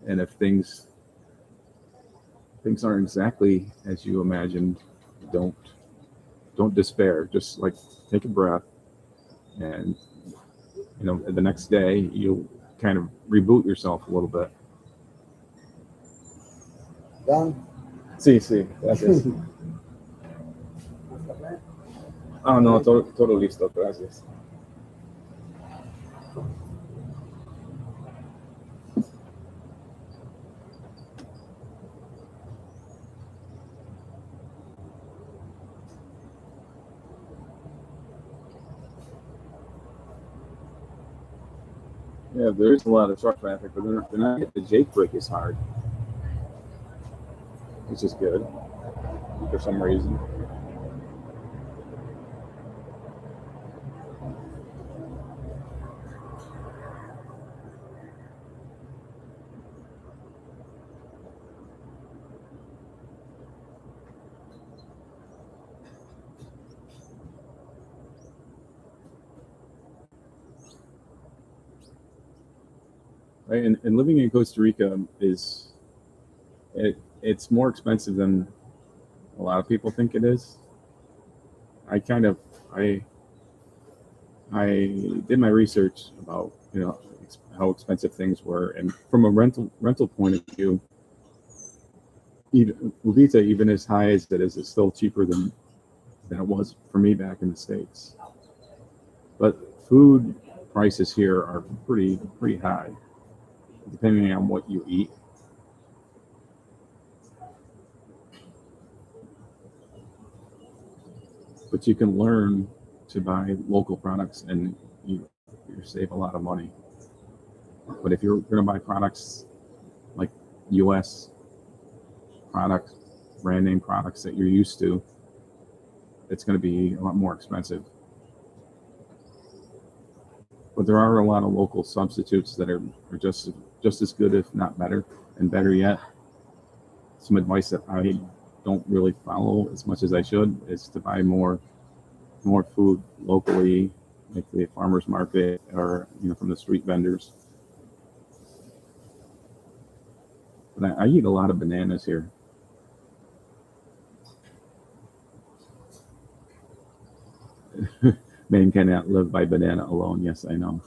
and if things aren't exactly as you imagined, don't despair. Just like take a breath, and the next day you'll kind of reboot yourself a little bit. Done. Sí, gracias. No, todo listo, gracias. Yeah, there is a lot of truck traffic, but they're not the Jake break is hard, which is good for some reason. Right, and living in Costa Rica it's more expensive than a lot of people think it is. I did my research about how expensive things were, and from a rental point of view, even Uvita, even as high as it is still cheaper than it was for me back in the States. But food prices here are pretty high, depending on what you eat. But you can learn to buy local products, and you save a lot of money. But if you're going to buy products like U.S. products, brand name products that you're used to, it's going to be a lot more expensive. But there are a lot of local substitutes that are just as good, if not better, and better yet. Some advice that I don't really follow as much as I should is to buy more food locally, like the farmers market or from the street vendors. But I eat a lot of bananas here. Man cannot live by banana alone. Yes, I know.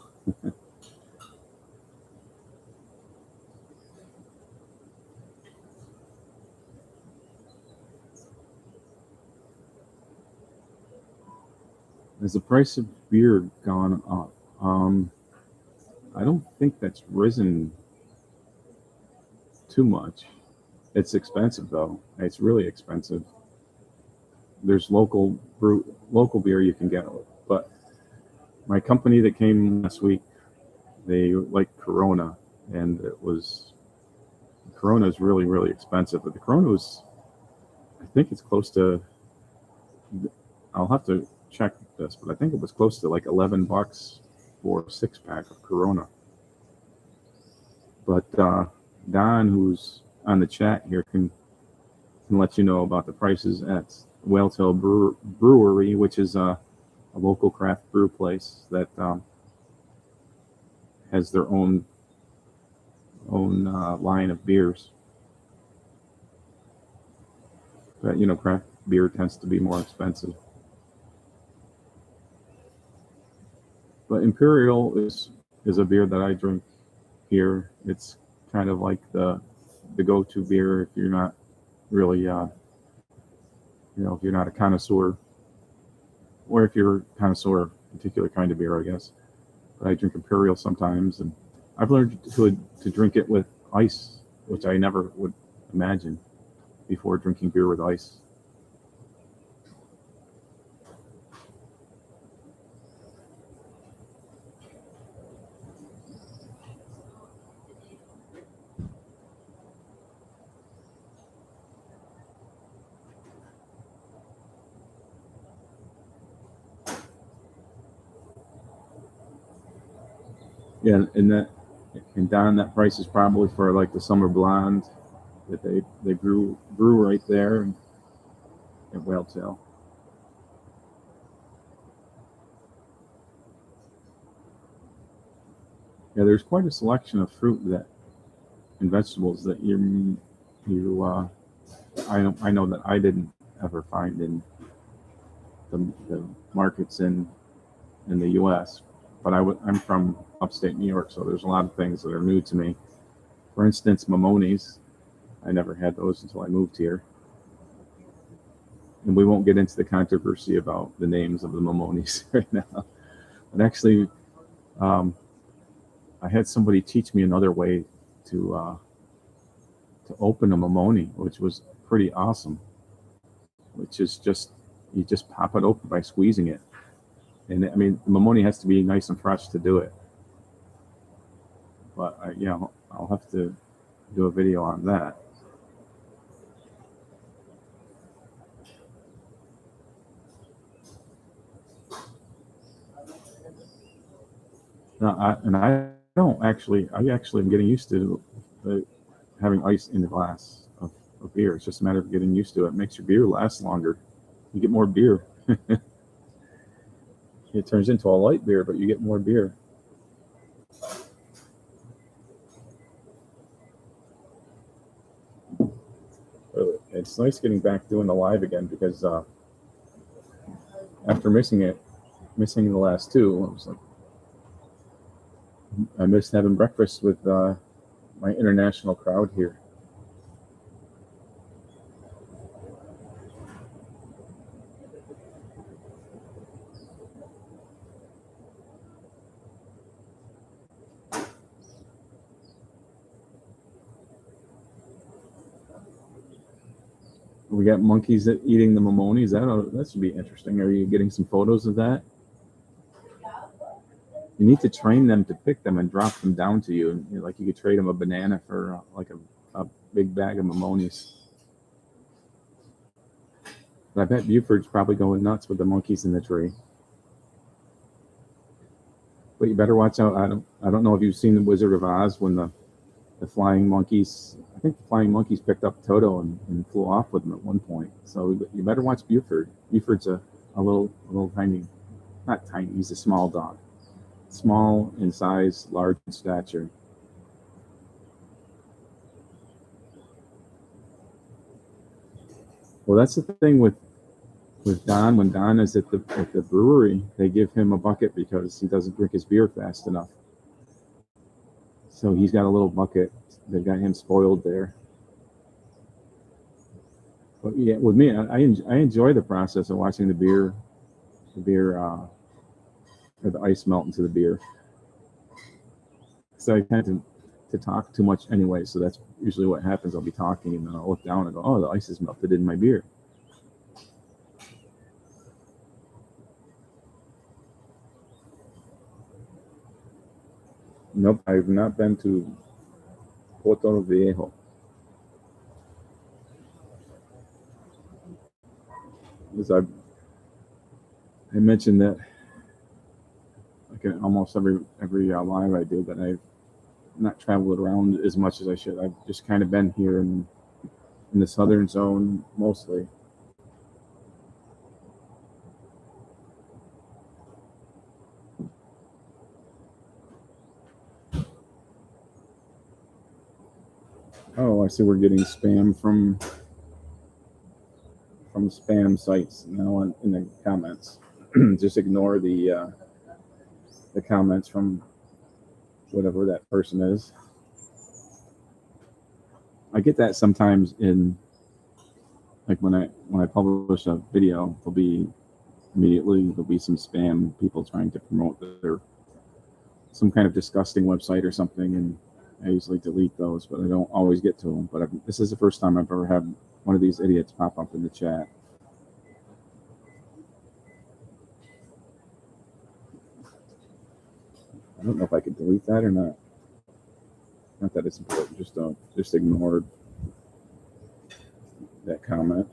Has the price of beer gone up? I don't think that's risen too much. It's expensive though. It's really expensive. There's local beer you can get, but my company that came last week, they like Corona, and Corona is really expensive. But the Corona was, I think it's close to. I'll have to check this, but I think it was close to like $11 for a 6-pack of Corona. But Don, who's on the chat here, can let you know about the prices at Whaletail Brewery, which is a local craft brew place that has their own line of beers. But craft beer tends to be more expensive. But Imperial is a beer that I drink here. It's kind of like the go-to beer if you're not really if you're not a connoisseur, or if you're a connoisseur, particular kind of beer, I guess. But I drink Imperial sometimes, and I've learned to drink it with ice, which I never would imagine before drinking beer with ice. Yeah, and Don, that price is probably for like the summer blonde that they grew right there at Whaletail. Yeah, there's quite a selection of fruit and vegetables that I know that I didn't ever find in the markets in the U.S. But I'm from upstate New York, so there's a lot of things that are new to me. For instance, mimones. I never had those until I moved here. And we won't get into the controversy about the names of the mimones right now. But actually, I had somebody teach me another way to open a mimone, which was pretty awesome. Which is you just pop it open by squeezing it, and I mean the mimone has to be nice and fresh to do it. But I'll have to do a video on that. I don't actually. I actually am getting used to having ice in the glass of beer. It's just a matter of getting used to it. It makes your beer last longer. You get more beer. It turns into a light beer, but you get more beer. It's nice getting back doing the live again because after missing the last two, I was like, I missed having breakfast with my international crowd here. We got monkeys eating the mimones. That should be interesting. Are you getting some photos of that? You need to train them to pick them and drop them down to you. And, like you could trade them a banana for like a big bag of mimones. But I bet Buford's probably going nuts with the monkeys in the tree. But you better watch out. I don't know if you've seen the Wizard of Oz when the flying monkeys. I think the flying monkeys picked up Toto and flew off with them at one point. So you better watch Buford. Buford's a little tiny, not tiny. He's a small dog, small in size, large in stature. Well, that's the thing with Don. When Don is at the brewery, they give him a bucket because he doesn't drink his beer fast enough. So he's got a little bucket. They've got him spoiled there. But yeah, with me, I enjoy the process of watching the beer, or the ice melt into the beer. So I tend to talk too much anyway. So that's usually what happens. I'll be talking and then I'll look down and go, "Oh, the ice is melted in my beer." Nope, I've not been to Puerto Viejo. As I mentioned that like in almost every live I do, that I've not traveled around as much as I should. I've just kind of been here in the southern zone mostly. Oh, I see we're getting spam from spam sites now in the comments. Just ignore the comments from whatever that person is. I get that sometimes in like when I publish a video, there'll be some spam people trying to promote some kind of disgusting website or something, and I usually delete those, but I don't always get to them. But this is the first time I've ever had one of these idiots pop up in the chat. I don't know if I could delete that or not. Not that it's important. Just ignore that comment.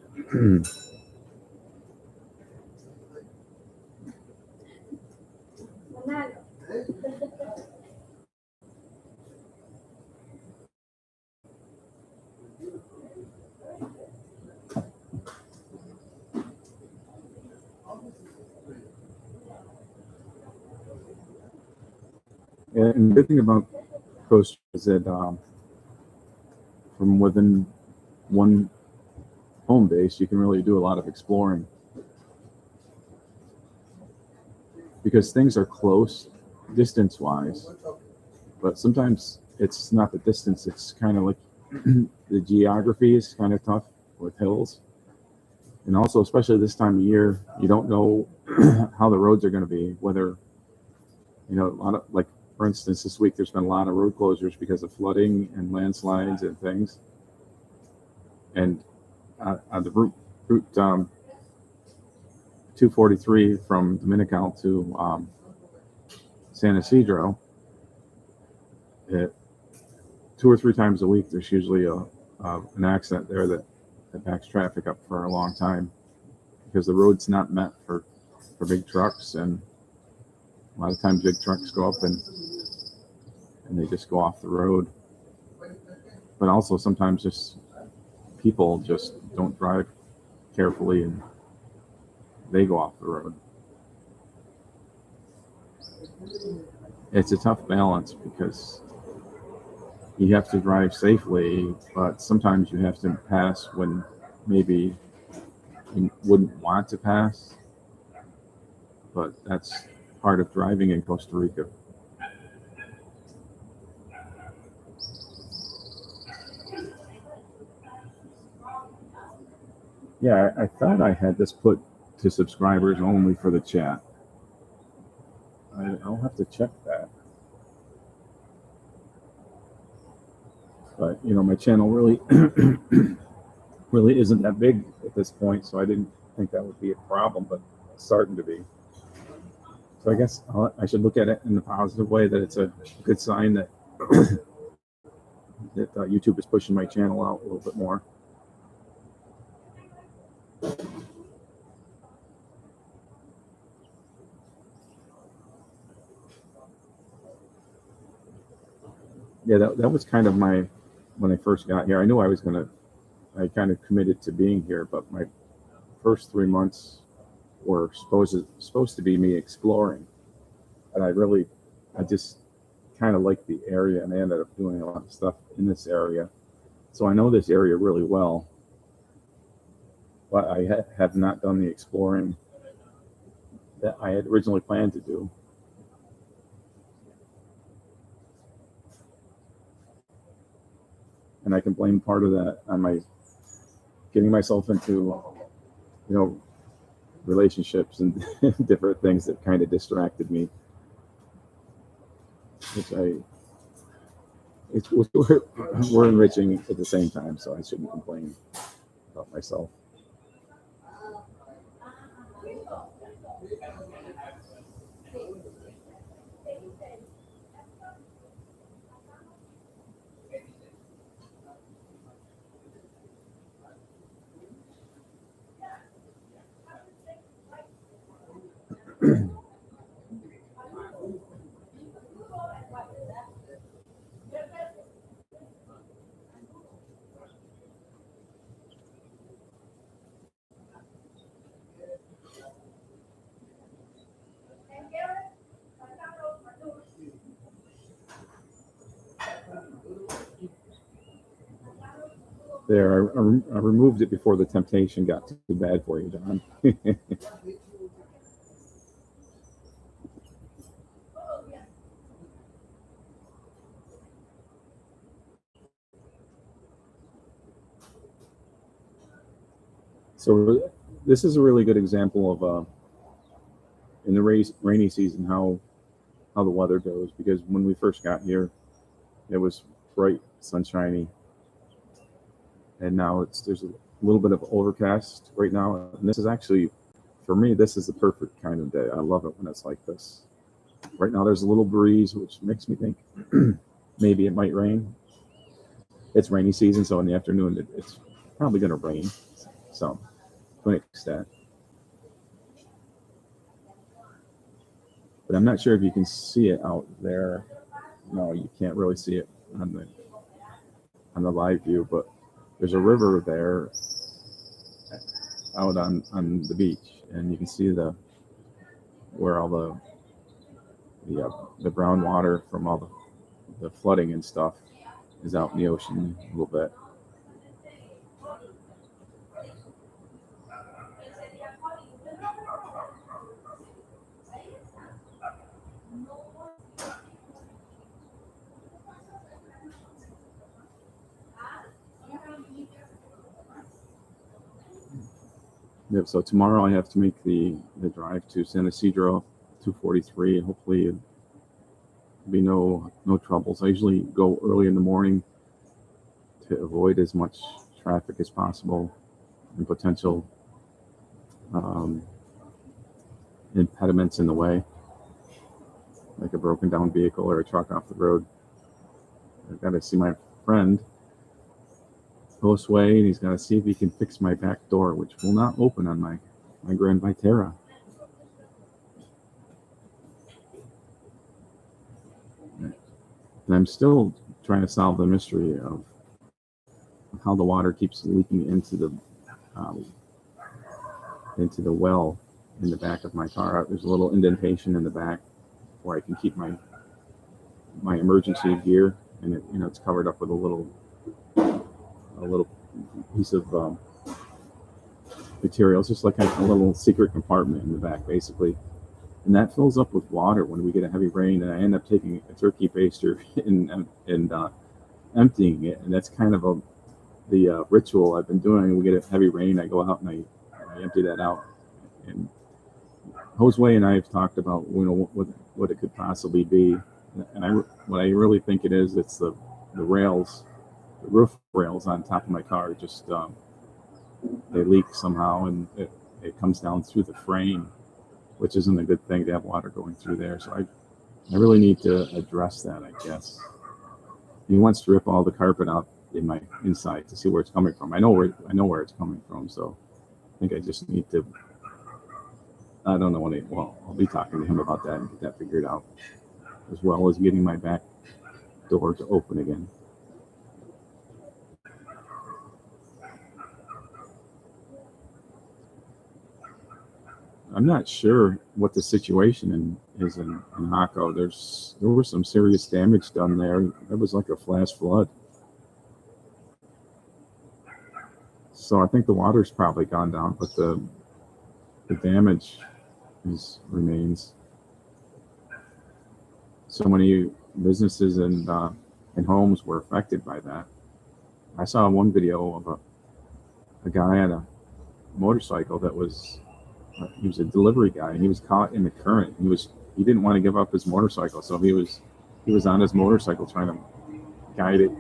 And the good thing about Costa is that from within one home base, you can really do a lot of exploring because things are close distance-wise, but sometimes it's not the distance. It's kind of like the geography is kind of tough with hills. And also, especially this time of year, you don't know how the roads are going to be, whether, a lot of, like, for instance, this week there's been a lot of road closures because of flooding and landslides and things. And on the route 243 from Dominical to San Isidro, 2 or 3 times a week, there's usually an accident there that backs traffic up for a long time because the road's not meant for big trucks, and a lot of times big trucks go up and they just go off the road. But also sometimes just people just don't drive carefully and they go off the road. It's a tough balance because you have to drive safely, but sometimes you have to pass when maybe you wouldn't want to pass. But that's part of driving in Costa Rica. Yeah, I thought I had this put to subscribers only for the chat. I'll have to check that. But my channel really really isn't that big at this point, so I didn't think that would be a problem, but it's starting to be. So I guess I should look at it in a positive way, that it's a good sign that that YouTube is pushing my channel out a little bit more. Yeah, that was kind of when I first got here. I knew I kind of committed to being here, but my first 3 months were supposed to be me exploring. And I just kind of liked the area, and I ended up doing a lot of stuff in this area. So I know this area really well, but I have not done the exploring that I had originally planned to do. And I can blame part of that on my getting myself into, relationships and different things that kind of distracted me, which we're enriching at the same time, so I shouldn't complain about myself. There, I removed it before the temptation got too bad for you, John. So this is a really good example of in the rainy season how the weather goes, because when we first got here, it was bright, sunshiny, and now there's a little bit of overcast right now. And this is actually, for me, this is the perfect kind of day. I love it when it's like this. Right now there's a little breeze, which makes me think maybe it might rain. It's rainy season, so in the afternoon it's probably going to rain. So to an extent. But I'm not sure if you can see it out there. No, you can't really see it on the live view, but there's a river there out on the beach, and you can see where all the brown water from all the flooding and stuff is out in the ocean a little bit. Yep. So tomorrow I have to make the drive to San Isidro 243, and hopefully there'll be no troubles. I usually go early in the morning to avoid as much traffic as possible and potential impediments in the way, like a broken down vehicle or a truck off the road. I've got to see my friend Postway, and he's got to see if he can fix my back door, which will not open on my Grand Vitara. And I'm still trying to solve the mystery of how the water keeps leaking into the well in the back of my car. There's a little indentation in the back where I can keep my emergency gear, and it's covered up with a little piece of material. It's just like a little secret compartment in the back, basically. And that fills up with water when we get a heavy rain, and I end up taking a turkey baster and emptying it. And that's kind of the ritual I've been doing. We get a heavy rain, I go out and I empty that out. And Josue and I have talked about what it could possibly be, and what I really think it is, it's the rails, the roof rails on top of my car just they leak somehow, and it comes down through the frame, which isn't a good thing to have water going through there. So I really need to address that, I guess. He wants to rip all the carpet out in my inside to see where it's coming from. I know where it's coming from, so I think I just need to. I don't know I'll be talking to him about that and get that figured out, as well as getting my back door to open again. I'm not sure what the situation is in Hako. There was some serious damage done there. It was like a flash flood. So I think the water's probably gone down, but the damage remains. So many businesses and homes were affected by that. I saw one video of a guy on a motorcycle that was. He was a delivery guy, and he was caught in the current. He didn't want to give up his motorcycle, so he was on his motorcycle trying to guide it,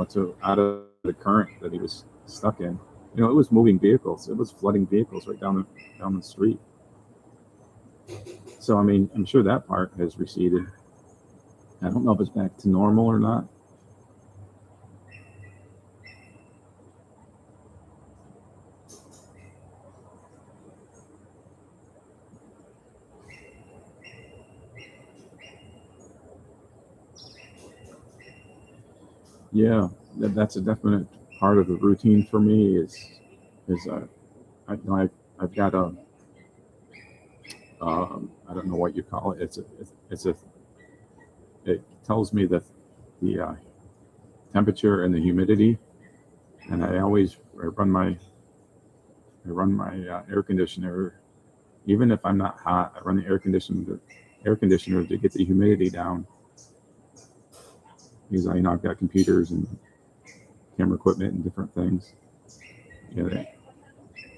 to out of the current that he was stuck in. It was moving vehicles. It was flooding vehicles right down the street. So I mean, I'm sure that part has receded. I don't know if it's back to normal or not. Yeah, that's a definite part of the routine for me. I've got a I don't know what you call it. It tells me that the temperature and the humidity, and I run my air conditioner. Even if I'm not hot, I run the air conditioner to get the humidity down. Because I've got computers and camera equipment and different things.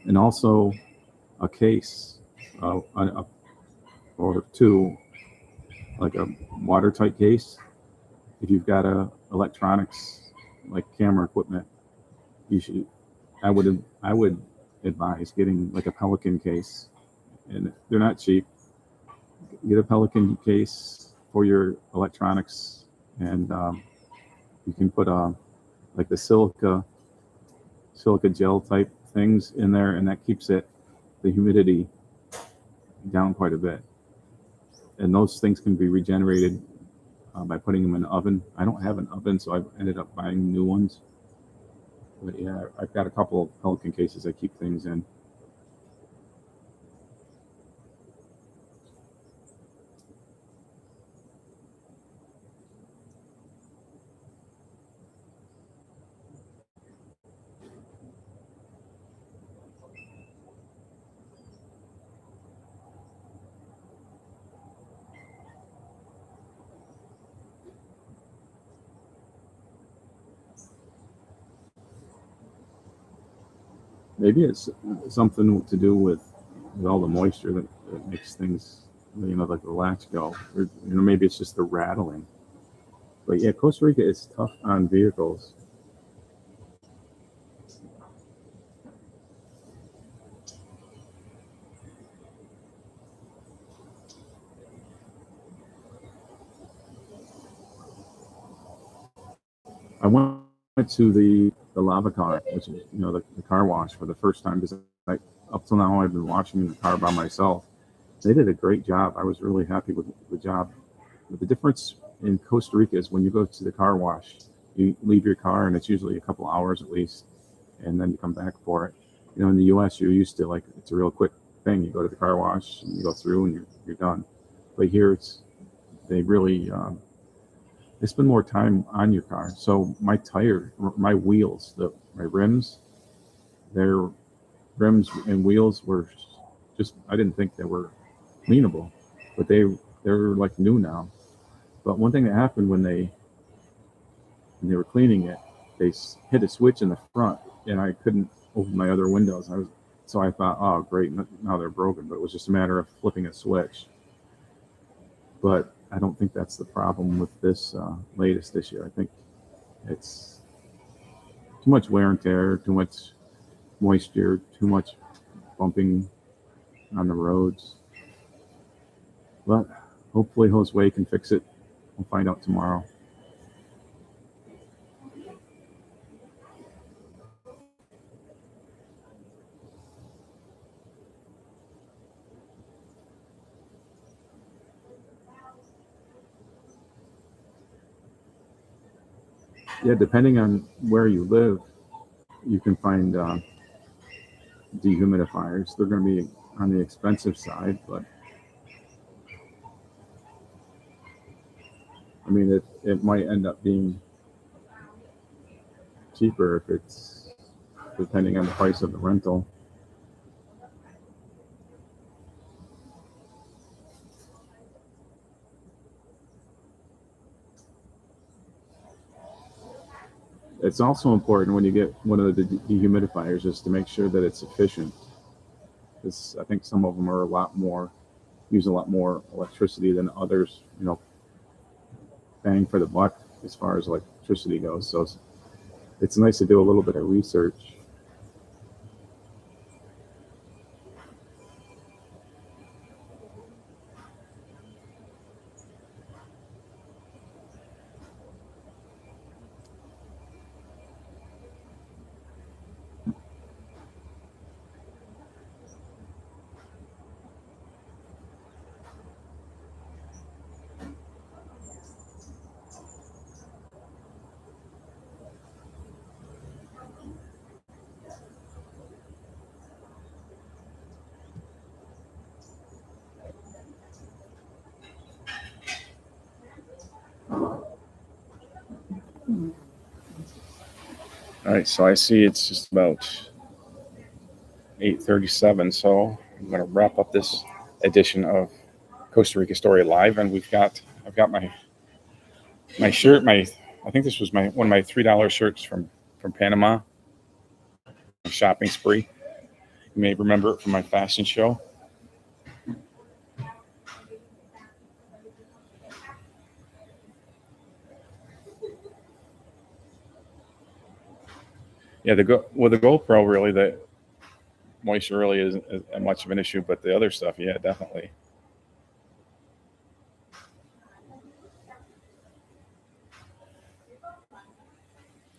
And also a case or two, like a watertight case. If you've got electronics like camera equipment, I would advise getting like a Pelican case, and they're not cheap. Get a Pelican case for your electronics. And you can put like the silica gel type things in there, and that keeps the humidity down quite a bit. And those things can be regenerated by putting them in an oven. I don't have an oven, so I've ended up buying new ones. But yeah, I've got a couple of Pelican cases I keep things in. maybe it's something to do with all the moisture that makes things, like the latch go, or maybe it's just the rattling. But yeah, Costa Rica is tough on vehicles. I went to the lava car, which is the car wash for the first time, because up till now I've been washing in the car by myself. They did a great job. I was really happy with the job. But the difference in Costa Rica is when you go to the car wash, you leave your car and it's usually a couple hours at least, and then you come back for it. In the U.S. you're used to it's a real quick thing. You go to the car wash and you go through and you're done. But here they really they spend more time on your car. So my wheels, my rims, their rims and wheels were just, I didn't think they were cleanable, but they're like new now. But one thing that happened when they were cleaning it, they hit a switch in the front and I couldn't open my other windows. So I thought, oh great, now they're broken. But it was just a matter of flipping a switch. But I don't think that's the problem with this latest this year. I think it's too much wear and tear, too much moisture, too much bumping on the roads. But hopefully Josue can fix it. We'll find out tomorrow. Yeah, depending on where you live, you can find dehumidifiers. They're going to be on the expensive side, but I mean, it might end up being cheaper if it's depending on the price of the rental. It's also important when you get one of the dehumidifiers is to make sure that it's efficient. Because I think some of them are use a lot more electricity than others. Bang for the buck as far as electricity goes. So it's nice to do a little bit of research. All right, so I see it's just about 8:37, so I'm going to wrap up this edition of Costa Rica Story Live, and I've got my shirt. I think this was one of my $3 shirts from Panama. Shopping spree. You may remember it from my fashion show. Yeah, the GoPro really, the moisture really isn't much of an issue, but the other stuff, yeah, definitely.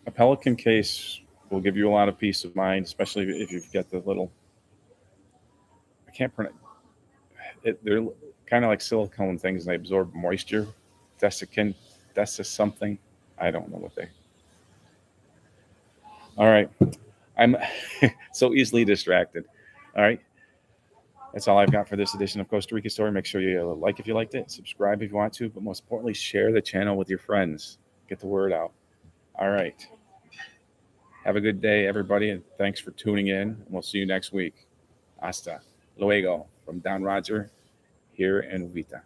A Pelican case will give you a lot of peace of mind, especially if you've got the little, I can't pronounce it. They're kind of like silicone things, and they absorb moisture. Desiccant, something. I don't know what they. All right, I'm so easily distracted. All right, that's all I've got for this edition of Costa Rica Story. Make sure you like if you liked it, subscribe if you want to, but most importantly, share the channel with your friends. Get the word out. All right. Have a good day, everybody, and thanks for tuning in. And we'll see you next week. Hasta luego from Don Roger here in Uvita.